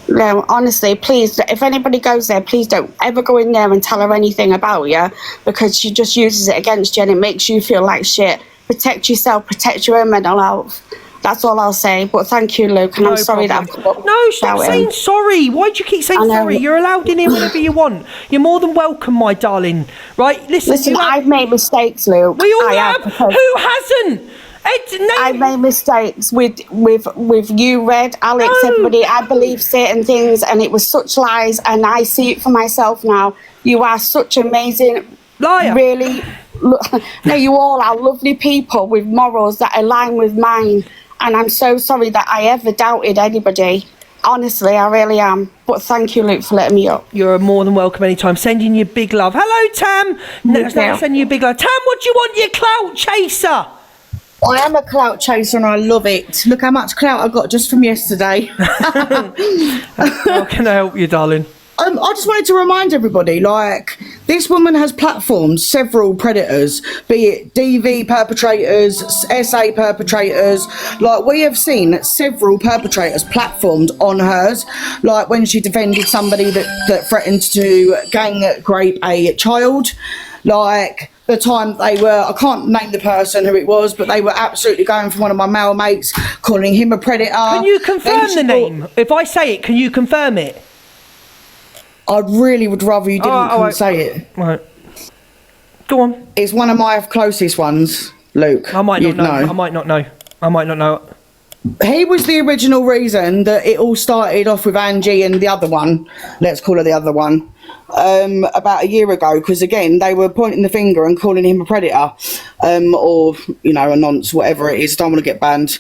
No, honestly, please, if anybody goes there, please don't ever go in there and tell her anything about you, because she just uses it against you and it makes you feel like shit. Protect yourself, protect your own mental health. That's all I'll say. But thank you, Luke, and I'm sorry that I've come up. No, stop saying sorry. Why do you keep saying sorry? You're allowed in here whenever you want. You're more than welcome, my darling. Right? Listen, I've made mistakes, Luke. We all have. Who hasn't? I've made mistakes with you, Red, Alex, everybody. I believe certain things, and it was such lies, and I see it for myself now. You are such amazing, liar. Really. No, you all are lovely people with morals that align with mine. And I'm so sorry that I ever doubted anybody. Honestly, I really am. But thank you, Luke, for letting me up. You're more than welcome anytime. Sending you big love. Hello, Tam. No, sending you big love. Tam, what do you want, you clout chaser? I am a clout chaser and I love it. Look how much clout I got just from yesterday. How can I help you, darling? I just wanted to remind everybody, like, this woman has platformed several predators, be it DV perpetrators, SA perpetrators. Like, we have seen several perpetrators platformed on hers, like when she defended somebody that threatened to gang rape a child. Like, the time they were, I can't name the person who it was, but they were absolutely going for one of my male mates, calling him a predator. Can you confirm the name? If I say it, can you confirm it? I really would rather you didn't say it. Right. Go on. It's one of my closest ones, Luke. I might not know. I might not know. He was the original reason that it all started off with Angie and the other one. Let's call her the other one. About a year ago, because again, they were pointing the finger and calling him a predator. Or, you know, a nonce, whatever it is. Don't want to get banned.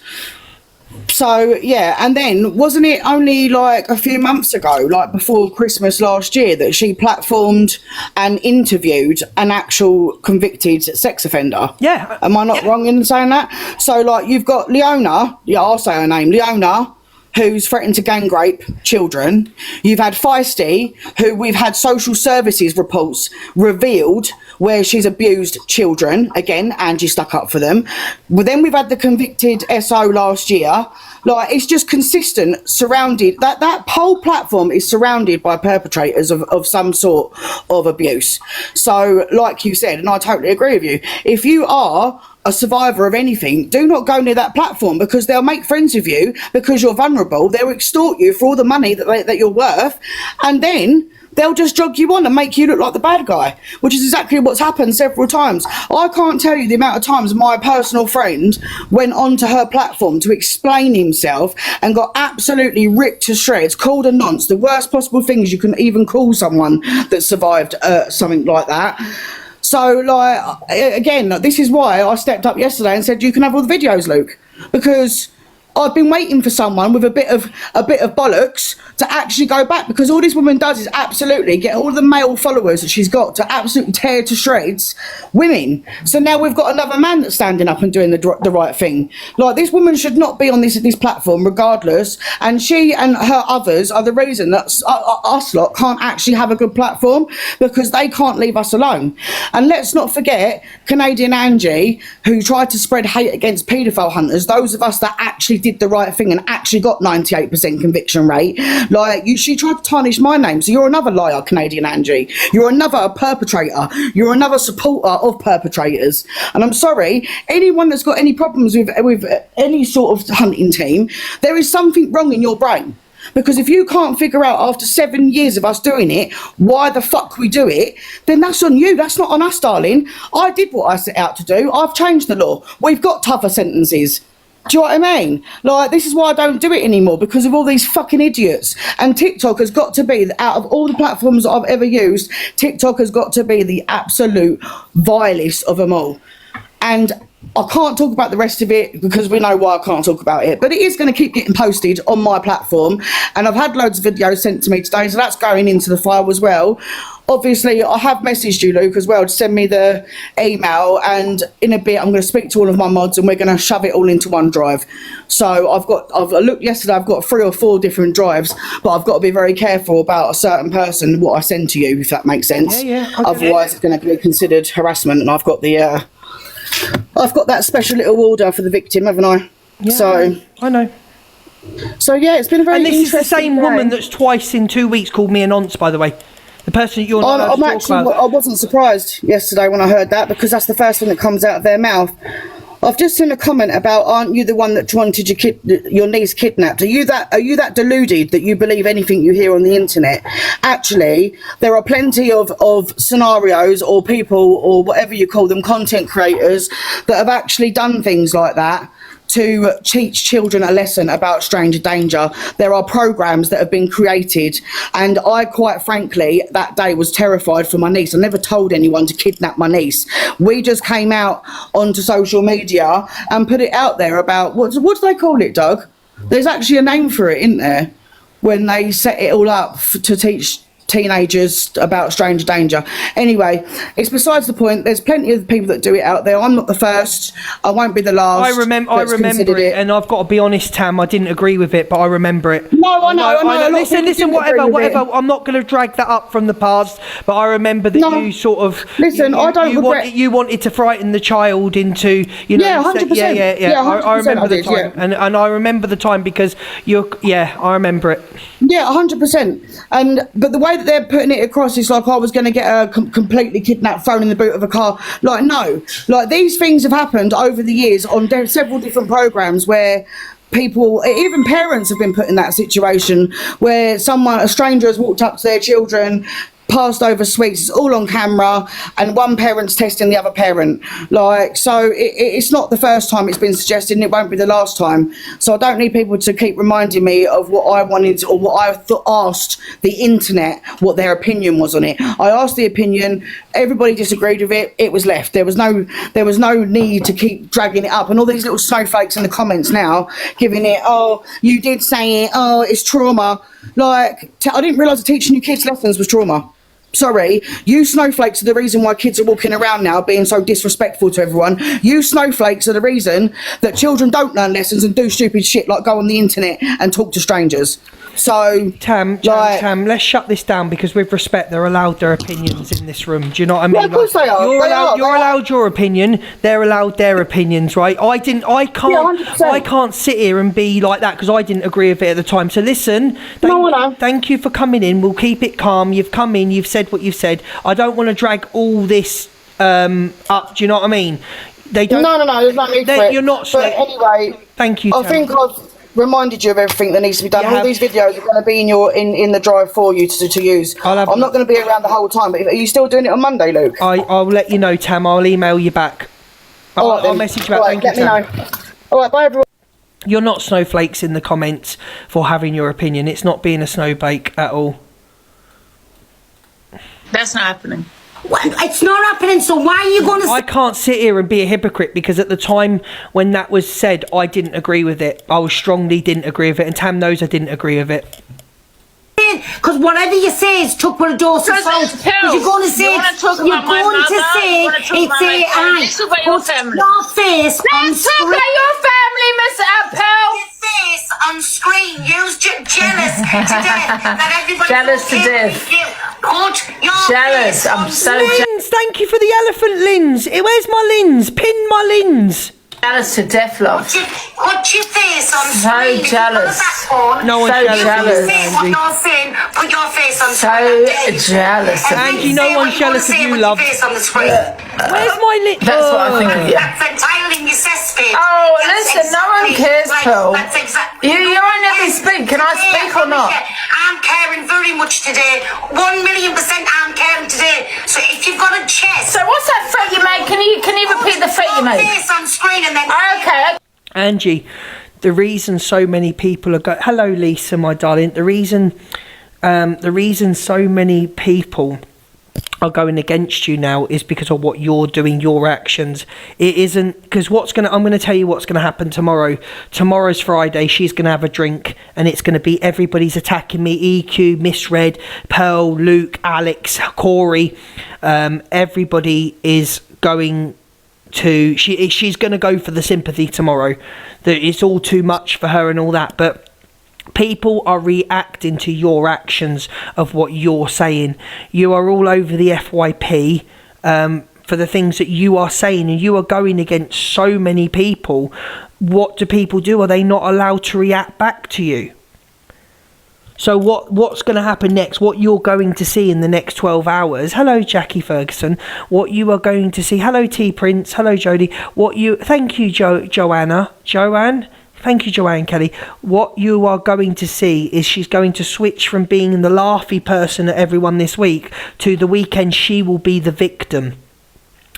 So, yeah, and then wasn't it only like a few months ago, like before Christmas last year, that she platformed and interviewed an actual convicted sex offender? Yeah. Am I not wrong in saying that? So, like, you've got Leona, I'll say her name, Leona, who's threatened to gang rape children. You've had Feisty, who we've had social services reports revealed where she's abused children. Again, Angie stuck up for them. But then we've had the convicted SO last year. Like, it's just consistent, surrounded, that whole platform is surrounded by perpetrators of some sort of abuse. So, like you said, and I totally agree with you, if you are a survivor of anything, do not go near that platform, because they'll make friends with you because you're vulnerable. They'll extort you for all the money that you're worth, and then they'll just jog you on and make you look like the bad guy, which is exactly what's happened several times. I can't tell you the amount of times my personal friend went onto her platform to explain himself and got absolutely ripped to shreds, called a nonce, the worst possible things you can even call someone that survived something like that. So, like, again, this is why I stepped up yesterday and said, you can have all the videos, Luke, because I've been waiting for someone with a bit of bollocks to actually go back, because all this woman does is absolutely get all the male followers that she's got to absolutely tear to shreds women. So now we've got another man that's standing up and doing the right thing. Like, this woman should not be on this platform regardless, and she and her others are the reason that us lot can't actually have a good platform, because they can't leave us alone. And let's not forget Canadian Angie, who tried to spread hate against paedophile hunters, those of us that actually did the right thing and actually got 98% conviction rate. Like, she tried to tarnish my name. So you're another liar, Canadian Angie. You're another perpetrator. You're another supporter of perpetrators. And I'm sorry, anyone that's got any problems with any sort of hunting team, there is something wrong in your brain. Because if you can't figure out after 7 years of us doing it why the fuck we do it, then that's on you. That's not on us, darling. I did what I set out to do. I've changed the law. We've got tougher sentences. Do you know what I mean? Like, this is why I don't do it anymore, because of all these fucking idiots. And TikTok has got to be, out of all the platforms that I've ever used, TikTok has got to be the absolute vilest of them all. And I can't talk about the rest of it because we know why I can't talk about it, but it is going to keep getting posted on my platform, and I've had loads of videos sent to me today, so that's going into the file as well. Obviously, I have messaged you, Luke, as well, to send me the email, and in a bit I'm going to speak to all of my mods and we're going to shove it all into one drive. So I've looked yesterday, I've got 3 or 4 different drives, but I've got to be very careful about a certain person, what I send to you, if that makes sense. Yeah, otherwise it's going to be considered harassment, and I've got that special little order for the victim, haven't I? Yeah, so I know. So yeah, it's been a very And this is the interesting same day. woman that's twice in 2 weeks called me a nonce, by the way. The person that you're not allowed to talk about. I wasn't surprised yesterday when I heard that, because that's the first thing that comes out of their mouth. I've just seen a comment about, aren't you the one that wanted your niece kidnapped? Are you that deluded that you believe anything you hear on the internet? Actually, there are plenty of scenarios or people, or whatever you call them, content creators, that have actually done things like that to teach children a lesson about stranger danger. There are programs that have been created, and I, quite frankly, that day was terrified for my niece. I never told anyone to kidnap my niece. We just came out onto social media and put it out there about, what do they call it, Doug? There's actually a name for it, isn't there? When they set it all up to teach teenagers about stranger danger. Anyway, it's besides the point. There's plenty of people that do it out there. I'm not the first. I won't be the last. I remember it, and I've got to be honest, Tam, I didn't agree with it, but I remember it. No, I know. Listen, whatever. I'm not going to drag that up from the past, but I remember that you sort of... Listen, I don't regret... You wanted to frighten the child into, you know... Yeah, 100%. Yeah, 100% I remember the time. Yeah. And I remember the time because I remember it. Yeah, 100%. But the way that they're putting it across is like I was going to get her completely kidnapped, thrown in the boot of a car. Like, no. Like, these things have happened over the years on several different programs where people, even parents, have been put in that situation where a stranger has walked up to their children, passed over sweets. It's all on camera, and one parent's testing the other parent. Like, so it's not the first time it's been suggested, and it won't be the last time. So I don't need people to keep reminding me of what I wanted, or what I asked the internet what their opinion was on it. I asked the opinion, everybody disagreed with it, it was left. There was no need to keep dragging it up, and all these little snowflakes in the comments now giving it, oh, you did say it, oh, it's trauma. Like, I didn't realise that teaching you kids lessons was trauma. sorry, you snowflakes are the reason why kids are walking around now being so disrespectful to everyone. You snowflakes are the reason that children don't learn lessons and do stupid shit like go on the internet and talk to strangers. So Tam, let's shut this down because with respect, they're allowed their opinions in this room. Do you know what I mean? Yeah, of course they are. You're allowed your opinion. They're allowed their opinions, right? I can't sit here and be like that because I didn't agree with it at the time. So listen, thank you for coming in. We'll keep it calm. You've come in. You've said what you've said. I don't want to drag all this up. Do you know what I mean? They don't. No. There's no need for it. You're not. But anyway, thank you. I think I've reminded you of everything that needs to be done. All these videos are going to be in the drive for you to use. I'm not going to be around the whole time. But are you still doing it on Monday, Luke? I'll let you know, Tam. I'll email you back. I'll message you back. Thank you, Tam. Let me know. All right, bye everyone. You're not snowflakes in the comments for having your opinion. It's not being a snowflake at all. That's not happening. It's not happening, so why are you going to... I can't sit here and be a hypocrite because at the time when that was said, I didn't agree with it. I strongly didn't agree with it, and Tam knows I didn't agree with it. Because whatever you say is took with a dose of salt. Because you're going to say it's AI. Put your face on screen. Let's talk about your family, Miss Appel. Your face on screen. You're jealous to death that everybody... Jealous to death. Jealous. I'm so jealous. Thank you for the elephant, Linz. Where's my lens? Pin my lens. Jealous to death, love. Put your face on screen. So jealous. No one's jealous. What you're saying, put your face on screen. So jealous. Angie, no one's jealous of you, love. Face on the screen. Where's my lip? That's what I think of you. That's entirely in your cesspit. Oh, listen, no one cares, Pearl. You won't let me speak. Can I speak or not? I'm caring very much today. 1,000,000% I'm caring today. So if you've got a chest... So what's that threat you made? Can you repeat the threat you made? Face on screen and then... Okay. Angie, the reason so many people are going... Hello, Lisa, my darling. The reason so many people are going against you now is because of what you're doing, your actions. It isn't... Because I'm going to tell you what's going to happen tomorrow. Tomorrow's Friday. She's going to have a drink and it's going to be everybody's attacking me. EQ, Miss Red, Pearl, Luke, Alex, Corey. Everybody is going... she's going to go for the sympathy tomorrow, that it's all too much for her and all that, but people are reacting to your actions of what you're saying. You are all over the FYP for the things that you are saying, and you are going against so many people. What do people do? Are they not allowed to react back to you? So what's going to happen next? What you're going to see in the next 12 hours? Hello, Jackie Ferguson. What you are going to see? Hello, T Prince. Hello, Jodie. Thank you, Joanne. Thank you, Joanne Kelly. What you are going to see is she's going to switch from being the laughy person at everyone this week to the weekend she will be the victim.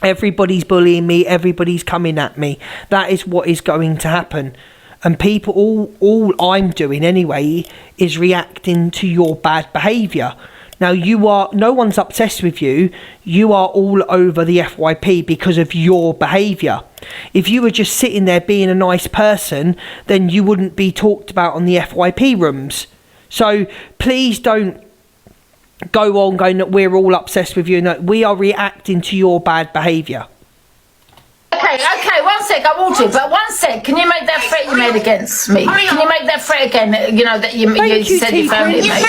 Everybody's bullying me. Everybody's coming at me. That is what is going to happen. And people, all I'm doing anyway is reacting to your bad behaviour. Now no one's obsessed with you. You are all over the FYP because of your behaviour. If you were just sitting there being a nice person, then you wouldn't be talked about on the FYP rooms. So please don't go on going that we're all obsessed with you. No, we are reacting to your bad behaviour. Okay, 1 sec, I will do, but 1 sec, can you make that threat you made against me? Can you make that threat again, that you said your family made?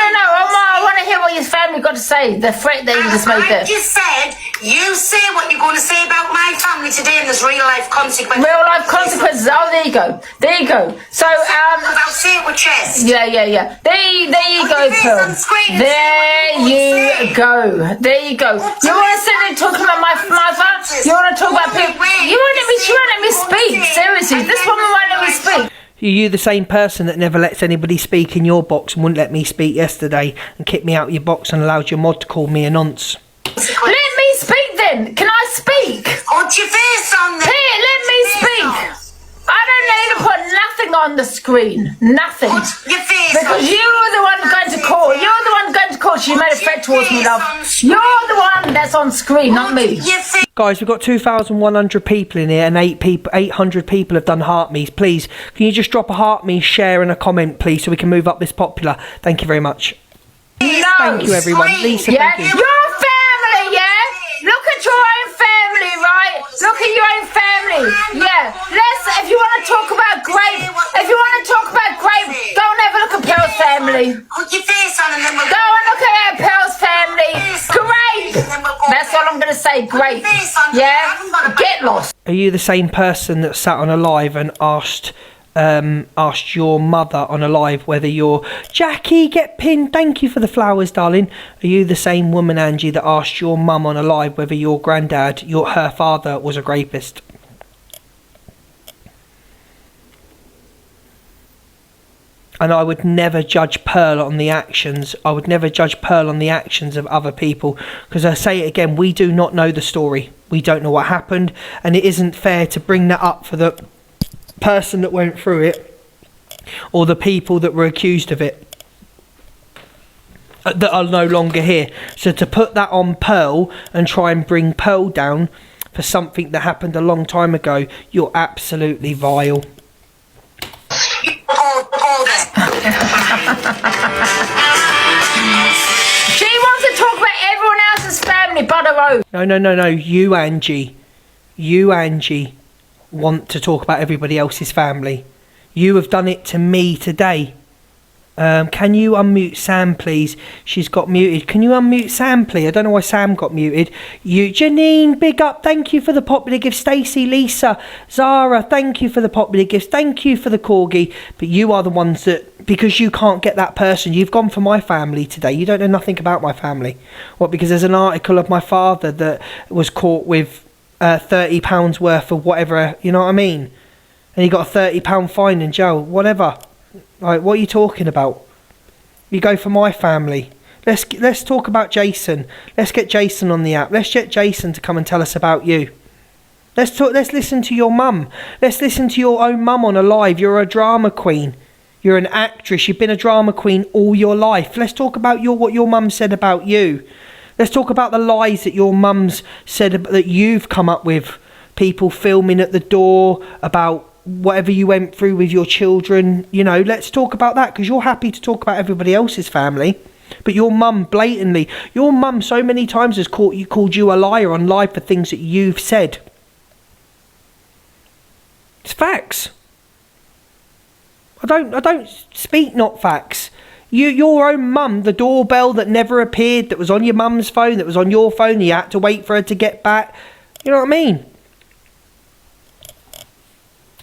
No, I want to hear what your family got to say, the threat that you just made there. I just said, you say what you're going to say about my family today and there's real life consequences. Real life consequences, oh, there you go. So, I'll say it with chest. Yeah. There you go, Pearl. There you go. You want to sit there talking about my mother? You want to talk about people? She won't let me speak. Seriously, this woman won't let me speak. Are you the same person that never lets anybody speak in your box and wouldn't let me speak yesterday and kicked me out of your box and allowed your mod to call me a nonce? Let me speak then. Can I speak? Put your face on there. Here, let me speak. I don't need to put nothing on the screen. Nothing. Put your face because you were the one going to call. You're the one going to call. She made a threat towards me, love. You're the one that's on screen, not me. Guys, we've got 2,100 people in here and 800 people have done heart me's. Please, can you just drop a heart me, share and a comment, please, so we can move up this popular? Thank you very much. No. Thank you, everyone. Lisa, Yeah, thank you. your family, yeah? Look at your own family, right? Look at your own family. Yeah. If you want to talk about grape, go and have a look at Pearl's family. Put your face on and then we'll Go and look at Pearl's family. Great. That's all I'm going to say. Great. Yeah? Get lost. Are you the same person that sat on a live and asked your mother on a live whether you're Jackie, get pinned, thank you for the flowers, darling? Are you the same woman, Angie, that asked your mum on a live whether your granddad, her father, was a rapist? And I would never judge Pearl on the actions. I would never judge Pearl on the actions of other people, because I say it again, we do not know the story. We don't know what happened, and it isn't fair to bring that up for the person that went through it or the people that were accused of it that are no longer here. So to put that on Pearl and try and bring Pearl down for something that happened a long time ago, you're absolutely vile. She wants to talk about everyone else's family but her own. No, you Angie want to talk about everybody else's family. You have done it to me today. Can you unmute Sam, please? She's got muted. Can you unmute Sam, please? I don't know why Sam got muted. You, Janine, big up. Thank you for the popular gift. Stacey, Lisa, Zara, thank you for the popular gifts. Thank you for the corgi. But you are the ones that, because you can't get that person, you've gone for my family today. You don't know nothing about my family. What? Because there's an article of my father that was caught with £30 worth of whatever, you know what I mean? And he got a £30 fine in jail, whatever. Like, what are you talking about? You go for my family. Let's talk about Jason. Let's get Jason on the app. Let's get Jason to come and tell us about you. Let's listen to your mum. Let's listen to your own mum on a live. You're a drama queen. You're an actress. You've been a drama queen all your life. Let's talk about what your mum said about you. Let's talk about the lies that your mum's said that you've come up with. People filming at the door about whatever you went through with your children. You know, let's talk about that, because you're happy to talk about everybody else's family. But your mum blatantly, your mum so many times has called you a liar on live for things that you've said. It's facts. I don't speak not facts. Your own mum, the doorbell that never appeared, that was on your mum's phone, that was on your phone, you had to wait for her to get back. You know what I mean?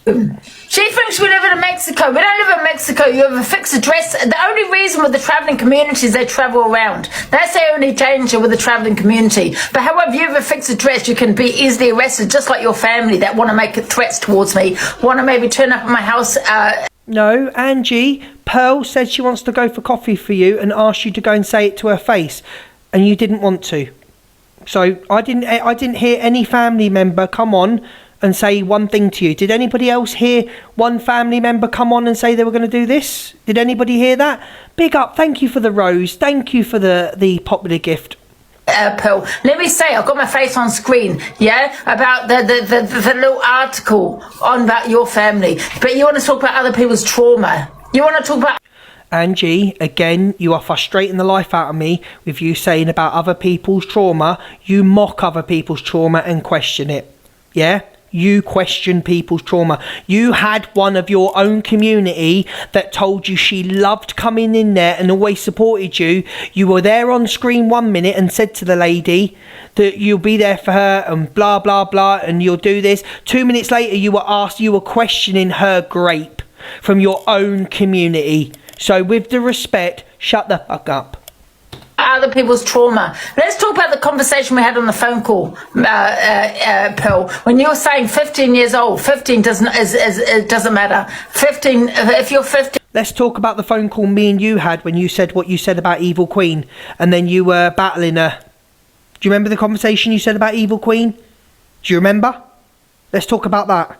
She thinks we live in Mexico. We don't live in Mexico. You have a fixed address. The only reason with the travelling community is they travel around. That's the only danger with the travelling community. But however, you have a fixed address, you can be easily arrested, just like your family that want to make threats towards me, want to maybe turn up at my house. No, Angie, Pearl said she wants to go for coffee for you and asked you to go and say it to her face, and you didn't want to. So I didn't hear any family member come on and say one thing to you. Did anybody else hear one family member come on and say they were going to do this? Did anybody hear that? Big up. Thank you for the rose. Thank you for the popular gift. Pearl, let me say, I've got my face on screen, yeah, about the little article on about your family. But you want to talk about other people's trauma. You want to talk about... Angie, again, you are frustrating the life out of me with you saying about other people's trauma. You mock other people's trauma and question it. Yeah? You question people's trauma. You had one of your own community that told you she loved coming in there and always supported you. You were there on screen 1 minute and said to the lady that you'll be there for her and blah, blah, blah, and you'll do this. 2 minutes later, you were questioning her grape from your own community. So with the respect, shut the fuck up. Other people's trauma. Let's talk about the conversation we had on the phone call, Pearl. When you were saying 15 years old, 15 it doesn't matter. 15, if you're 15. Let's talk about the phone call me and you had when you said what you said about Evil Queen, and then you were battling her. Do you remember the conversation you said about Evil Queen? Do you remember? Let's talk about that.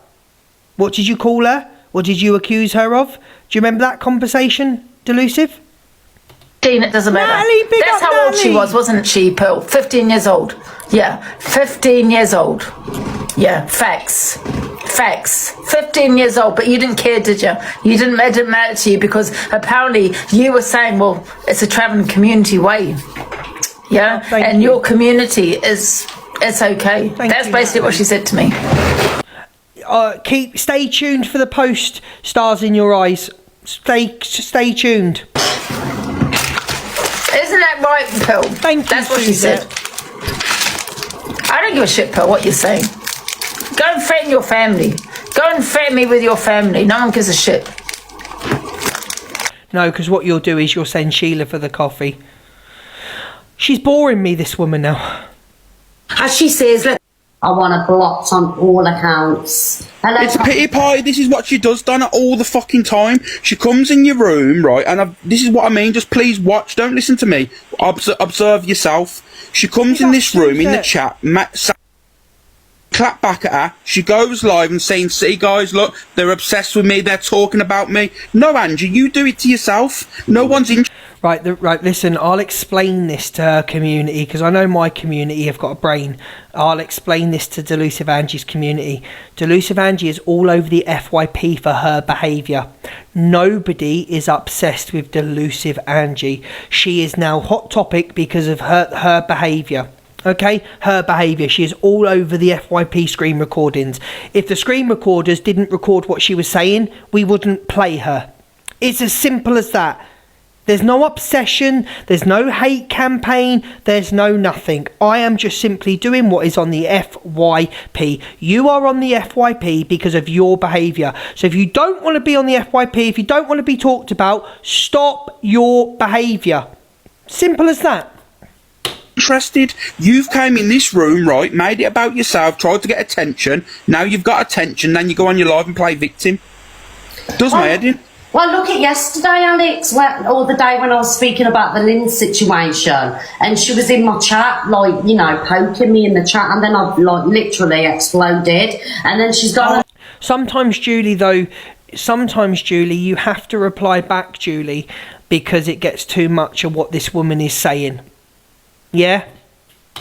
What did you call her? What did you accuse her of? Do you remember that conversation, Delusive? It doesn't matter. Natalie, that's how old she was, wasn't she, Pearl? 15 years old. Yeah, 15 years old. Yeah, facts. facts. 15 years old, but you didn't care, did you? You didn't, it didn't matter to you because apparently you were saying, well, it's a travelling community way. Yeah? And your community is, it's okay. That's basically what she said to me. Stay tuned for the post, Stars in Your Eyes. Stay tuned. Isn't that right, Pearl? That's what she said. I don't give a shit, Pearl, what you're saying. Go and threaten your family. Go and threaten me with your family. No one gives a shit. No, because what you'll do is you'll send Sheila for the coffee. She's boring me, this woman now. As she says, look, I want her blocked on all accounts. It's a pity party. This is what she does, Donna, all the fucking time. She comes in your room, right, and this is what I mean. Just please watch. Don't listen to me. Observe yourself. She comes in this room, in the chat, clap back at her. She goes live and saying, see, guys, look, they're obsessed with me. They're talking about me. No, Angie, you do it to yourself. No one's in... Right, listen, I'll explain this to her community, because I know my community have got a brain. I'll explain this to Delusive Angie's community. Delusive Angie is all over the FYP for her behaviour. Nobody is obsessed with Delusive Angie. She is now hot topic because of her behaviour. Okay, her behaviour. She is all over the FYP screen recordings. If the screen recorders didn't record what she was saying, we wouldn't play her. It's as simple as that. There's no obsession, there's no hate campaign, there's no nothing. I am just simply doing what is on the FYP. You are on the FYP because of your behaviour. So if you don't want to be on the FYP, if you don't want to be talked about, stop your behaviour. Simple as that. Interested. You've came in this room, right, made it about yourself, tried to get attention. Now you've got attention, then you go on your live and play victim. Does my head in. Well, look at yesterday, Alex, or the day when I was speaking about the Lynn situation, and she was in my chat, like, you know, poking me in the chat, and then I've, like, literally exploded, and then she's got... Sometimes, Julie, you have to reply back, Julie, because it gets too much of what this woman is saying. Yeah?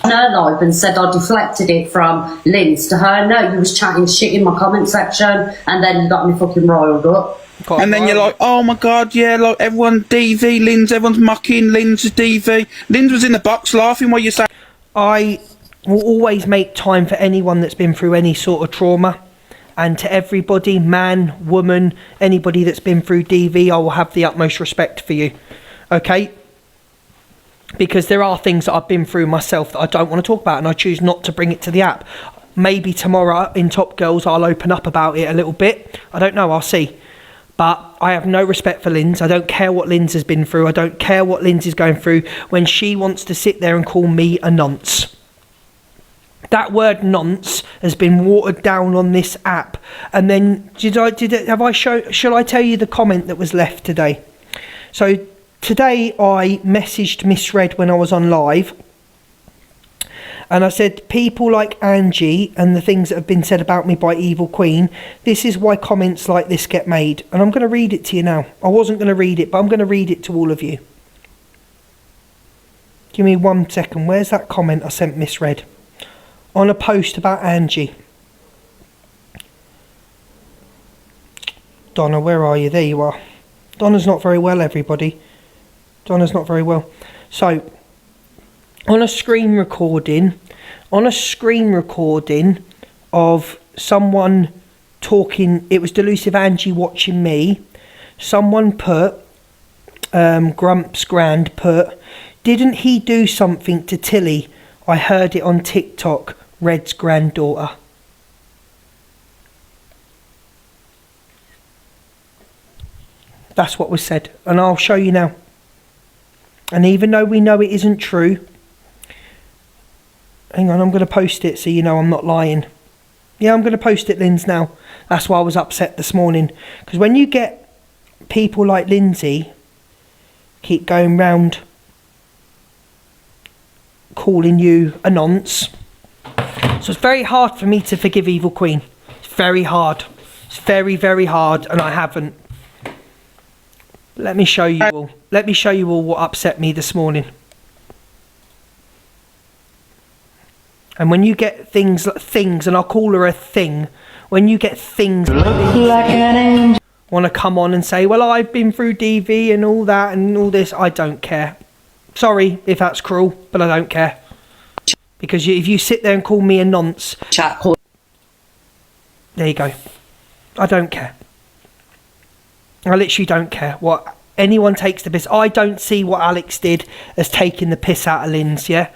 Her live and said I deflected it from Lynn's to her. No, you was chatting shit in my comment section, and then you got me fucking riled up. And then you're like, oh my god, yeah, like everyone DV, Lynn's, everyone's mocking, Lynn's DV. Lynn's was in the box laughing while you're saying... I will always make time for anyone that's been through any sort of trauma. And to everybody, man, woman, anybody that's been through DV, I will have the utmost respect for you. Okay? Because there are things that I've been through myself that I don't want to talk about, and I choose not to bring it to the app. Maybe tomorrow in Top Girls I'll open up about it a little bit. I don't know, I'll see. But I have no respect for Linz. I don't care what Linz has been through. I don't care what Linz is going through when she wants to sit there and call me a nonce. That word nonce has been watered down on this app. And then shall I tell you the comment that was left today? So today I messaged Miss Red when I was on live. And I said, people like Angie and the things that have been said about me by Evil Queen, this is why comments like this get made. And I'm going to read it to you now. I wasn't going to read it, but I'm going to read it to all of you. Give me 1 second. Where's that comment I sent Miss Red? On a post about Angie. Donna, where are you? There you are. Donna's not very well, everybody. Donna's not very well. So... on a screen recording of someone talking, it was Delusive Angie watching me, someone put, Grumps Grand put, didn't he do something to Tilly? I heard it on TikTok, Red's granddaughter. That's what was said, and I'll show you now. And even though we know it isn't true, hang on, I'm going to post it so you know I'm not lying. Yeah, I'm going to post it, Linz, now. That's why I was upset this morning. Because when you get people like Lindsay keep going round calling you a nonce, so it's very hard for me to forgive Evil Queen. It's very hard. It's very, very hard, and I haven't. Let me show you all. Let me show you all what upset me this morning. And when you get things, and I'll call her a thing, When you get things like want to come on and say, well, I've been through DV and all that and all this, I don't care. Sorry if that's cruel, but I don't care. Because if you sit there and call me a nonce, there you go. I don't care. I literally don't care what anyone takes the piss. I don't see what Alex did as taking the piss out of Lynn's, yeah?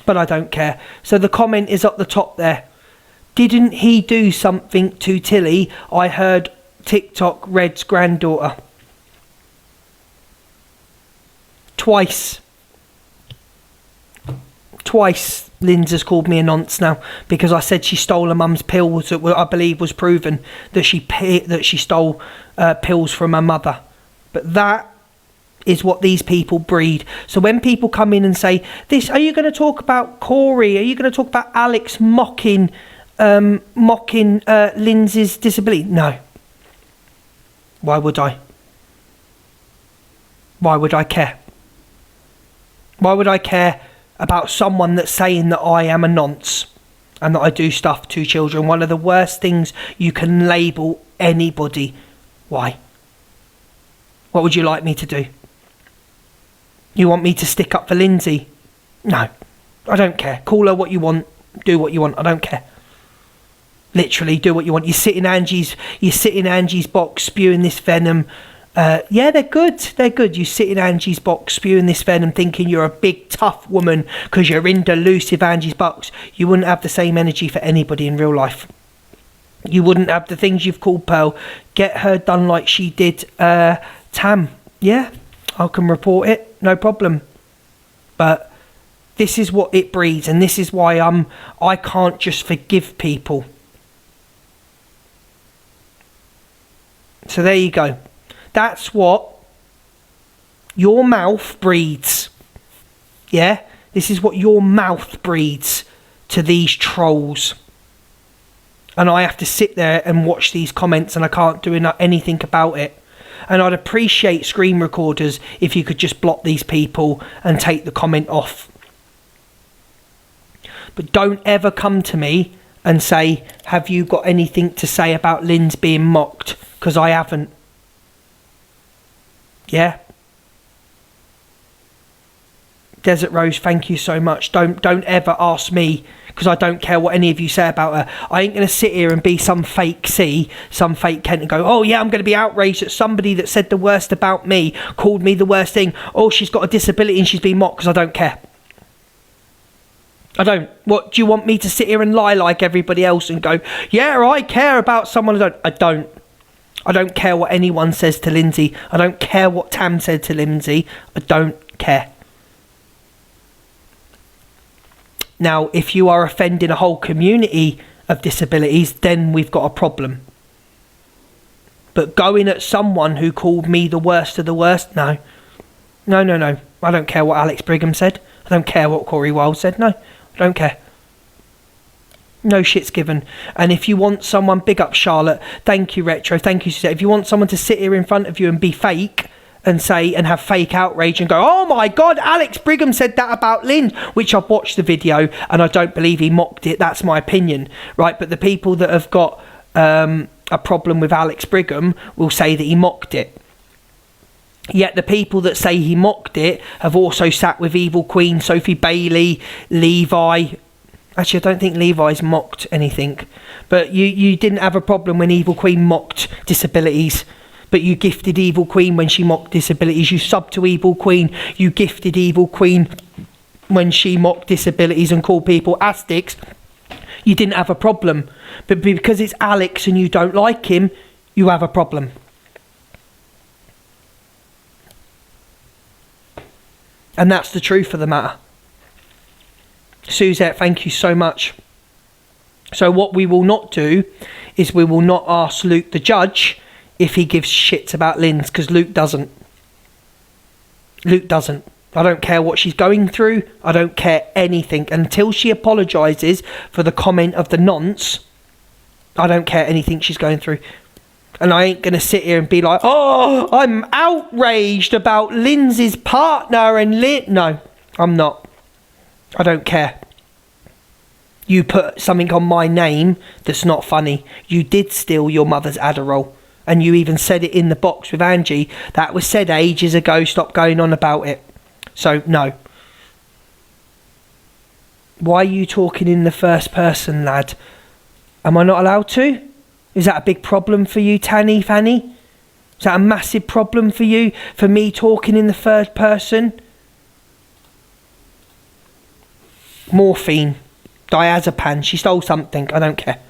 But I don't care. So the comment is up the top there. Didn't he do something to Tilly? I heard TikTok Red's granddaughter. Twice Lynn's has called me a nonce now because I said she stole her mum's pills that I believe was proven that she stole pills from her mother. But that is what these people breed. So when people come in and say this, are you going to talk about Corey? Are you going to talk about Alex mocking Lynn's disability? No. Why would I? Why would I care? Why would I care about someone that's saying that I am a nonce and that I do stuff to children? One of the worst things you can label anybody. Why? What would you like me to do? You want me to stick up for Lindsay? No, I don't care. Call her what you want. Do what you want. I don't care. Literally, do what you want. You sit in Angie's box spewing this venom. Yeah, they're good. They're good. You sit in Angie's box spewing this venom thinking you're a big tough woman because you're in delusive Angie's box. You wouldn't have the same energy for anybody in real life. You wouldn't have the things you've called Pearl. Get her done like she did Tam. Yeah, I can report it. No problem. But this is what it breeds, and this is why I can't just forgive people. So there you go. That's what your mouth breeds. Yeah? This is what your mouth breeds to these trolls. And I have to sit there and watch these comments and I can't do anything about it. And I'd appreciate screen recorders if you could just block these people and take the comment off. But don't ever come to me and say, have you got anything to say about Lynn's being mocked? Because I haven't. Yeah? Desert Rose, thank you so much. Don't ever ask me, because I don't care what any of you say about her. I ain't going to sit here and be some fake some fake Kent and go, oh yeah, I'm going to be outraged that somebody that said the worst about me called me the worst thing. Oh, she's got a disability and she's been mocked, because I don't care. I don't. What, do you want me to sit here and lie like everybody else and go, yeah, I care about someone? I don't. I don't care what anyone says to Lindsay. I don't care what Tam said to Lindsay. I don't care. Now, if you are offending a whole community of disabilities, then we've got a problem. But going at someone who called me the worst of the worst, no. No. I don't care what Alex Brigham said. I don't care what Corey Wilde said. No, I don't care. No shit's given. And if you want someone, big up Charlotte, thank you Retro, thank you Suzette. If you want someone to sit here in front of you and be fake and say and have fake outrage and go, oh my god, Alex Brigham said that about Lynn, which I've watched the video and I don't believe he mocked it, that's my opinion, right? But the people that have got a problem with Alex Brigham will say that he mocked it. Yet the people that say he mocked it have also sat with Evil Queen, Sophie Bailey, Levi. Actually, I don't think Levi's mocked anything. But you didn't have a problem when Evil Queen mocked disabilities. But you gifted Evil Queen when she mocked disabilities. You subbed to Evil Queen. You gifted Evil Queen when she mocked disabilities and called people astics. You didn't have a problem. But because it's Alex and you don't like him, you have a problem. And that's the truth of the matter. Suzette, thank you so much. So what we will not do is we will not ask Luke the judge if he gives shits about Lynn's, because Luke doesn't. Luke doesn't. I don't care what she's going through. I don't care anything. Until she apologises for the comment of the nonce, I don't care anything she's going through. And I ain't going to sit here and be like, oh, I'm outraged about Lindsay's partner and Lynn. No, I'm not. I don't care. You put something on my name that's not funny. You did steal your mother's Adderall. And you even said it in the box with Angie. That was said ages ago. Stop going on about it. So, no. Why are you talking in the first person, lad? Am I not allowed to? Is that a big problem for you, Fanny? Is that a massive problem for you? For me talking in the third person? Morphine. Diazepam. She stole something. I don't care.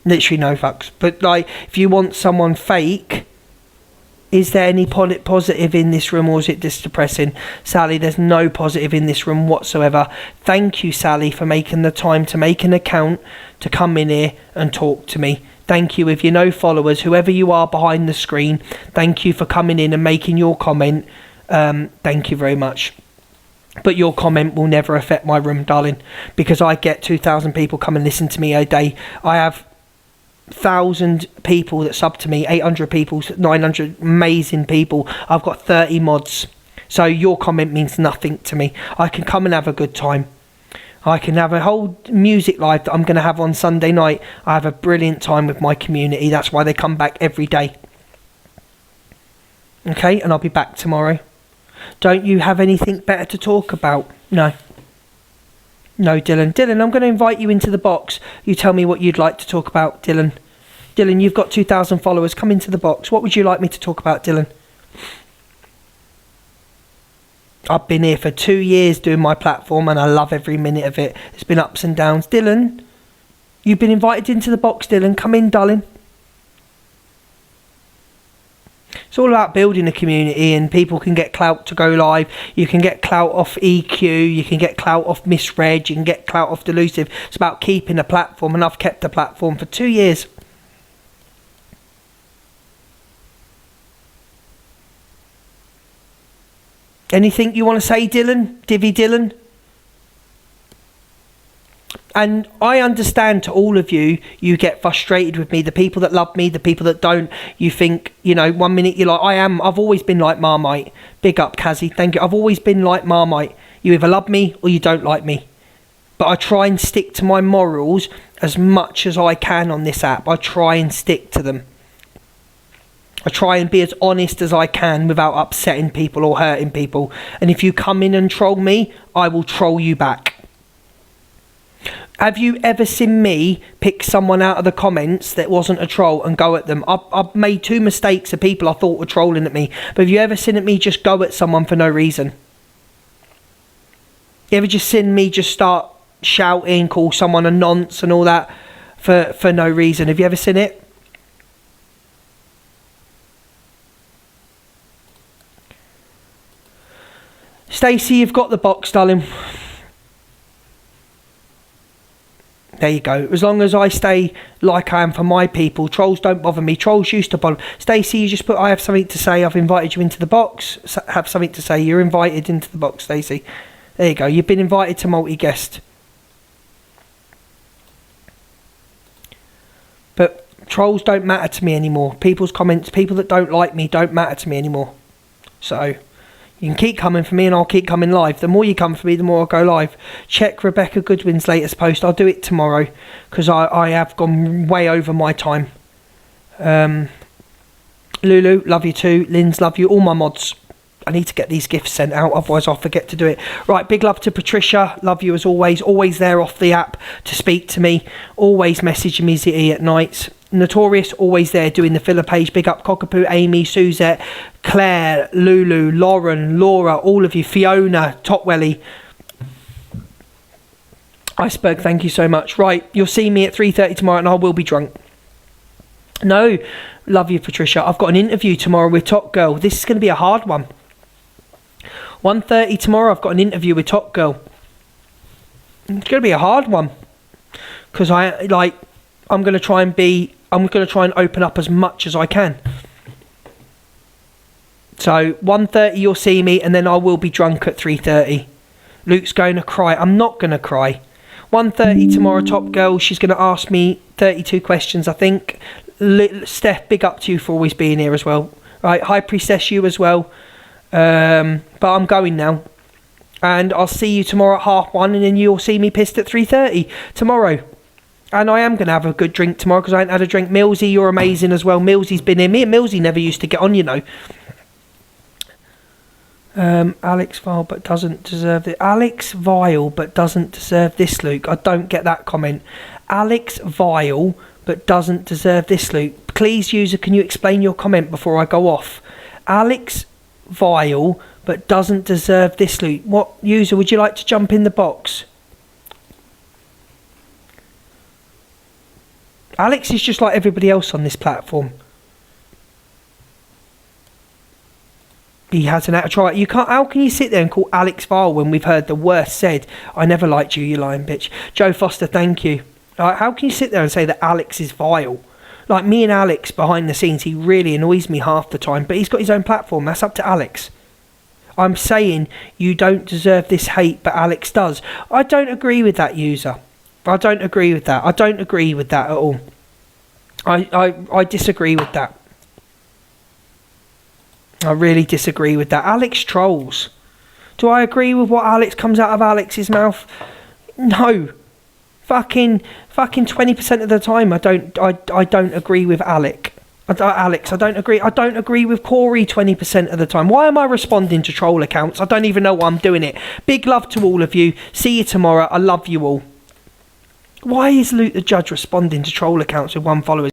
Literally no fucks. But like, if you want someone fake, is there any positive in this room, or is it just depressing? Sally, there's no positive in this room whatsoever. Thank you, Sally, for making the time to make an account to come in here and talk to me. Thank you. If you're no followers, whoever you are behind the screen, thank you for coming in and making your comment. Thank you very much. But your comment will never affect my room, darling, because I get 2,000 people come and listen to me a day. I have 1,000 people that sub to me, 800 people, 900 amazing people. I've got 30 mods. So your comment means nothing to me. I can come and have a good time. I can have a whole music live that I'm going to have on Sunday night. I have a brilliant time with my community. That's why they come back every day. Okay, and I'll be back tomorrow. Don't you have anything better to talk about? No. No, Dylan. Dylan, I'm going to invite you into the box. You tell me what you'd like to talk about, Dylan. Dylan, you've got 2,000 followers. Come into the box. What would you like me to talk about, Dylan? I've been here for 2 years doing my platform and I love every minute of it. It's been ups and downs. Dylan, you've been invited into the box, Dylan. Come in, darling. It's all about building a community, and people can get clout to go live. You can get clout off EQ, you can get clout off misread, you can get clout off delusive. It's about keeping a platform, and I've kept a platform for 2 years. Anything you want to say, Dylan? Divvy Dylan? And I understand, to all of you, you get frustrated with me. The people that love me, the people that don't, you think, you know, 1 minute you're like, I've always been like Marmite. Big up, Kazzy, thank you. I've always been like Marmite. You either love me or you don't like me. But I try and stick to my morals as much as I can on this app. I try and stick to them. I try and be as honest as I can without upsetting people or hurting people. And if you come in and troll me, I will troll you back. Have you ever seen me pick someone out of the comments that wasn't a troll and go at them? I've made 2 mistakes of people I thought were trolling at me. But have you ever seen me just go at someone for no reason? You ever just seen me just start shouting, call someone a nonce and all that for no reason? Have you ever seen it? Stacey, you've got the box, darling. There you go. As long as I stay like I am for my people, trolls don't bother me. Trolls used to bother. Stacey, you just put, I have something to say. I've invited you into the box. Have something to say. You're invited into the box, Stacey. There you go. You've been invited to multi-guest. But trolls don't matter to me anymore. People's comments, people that don't like me don't matter to me anymore. So you can keep coming for me and I'll keep coming live. The more you come for me, the more I'll go live. Check Rebecca Goodwin's latest post. I'll do it tomorrow because I have gone way over my time. Lulu, love you too. Linz, love you. All my mods. I need to get these gifts sent out, otherwise I'll forget to do it. Right, big love to Patricia. Love you as always. Always there off the app to speak to me. Always messaging me at night. Notorious, always there doing the filler page. Big up Cockapoo, Amy, Suzette, Claire, Lulu, Lauren, Laura, all of you. Fiona, Topwelly. Iceberg, thank you so much. Right, you'll see me at 3:30 tomorrow and I will be drunk. No, love you, Patricia. I've got an interview tomorrow with Top Girl. This is going to be a hard one. 1:30 tomorrow, I've got an interview with Top Girl. It's going to be a hard one. Because I'm going to try and open up as much as I can. So 1:30 you'll see me and then I will be drunk at 3:30. Luke's going to cry. I'm not going to cry. 1:30 tomorrow, Top Girl. She's going to ask me 32 questions, I think. Steph, big up to you for always being here as well. Right, High Priestess, you as well. But I'm going now. And I'll see you tomorrow at 1:30, and then you'll see me pissed at 3:30 tomorrow. And I am going to have a good drink tomorrow because I ain't had a drink. Millsy, you're amazing as well. Millsy's been here. Me and Millsy never used to get on, you know. Alex Vile but doesn't deserve it. Alex Vile but doesn't deserve this, Luke. I don't get that comment. Alex Vile but doesn't deserve this, Luke. Please, user, can you explain your comment before I go off? Alex Vile but doesn't deserve this, Luke. What, user, would you like to jump in the box? Alex is just like everybody else on this platform. He hasn't had to try it. You can't. How can you sit there and call Alex vile when we've heard the worst said? I never liked you, you lying bitch. Joe Foster, thank you. Like, how can you sit there and say that Alex is vile? Like, me and Alex behind the scenes, he really annoys me half the time. But he's got his own platform. That's up to Alex. I'm saying you don't deserve this hate, but Alex does. I don't agree with that, user. I don't agree with that. I don't agree with that at all. I disagree with that. I really disagree with that. Alex trolls. Do I agree with what Alex comes out of Alex's mouth? No. Fucking 20% of the time I don't agree with Alex. I don't agree. I don't agree with Corey 20% of the time. Why am I responding to troll accounts? I don't even know why I'm doing it. Big love to all of you. See you tomorrow. I love you all. Why is Luke the Judge responding to troll accounts with 1 follower?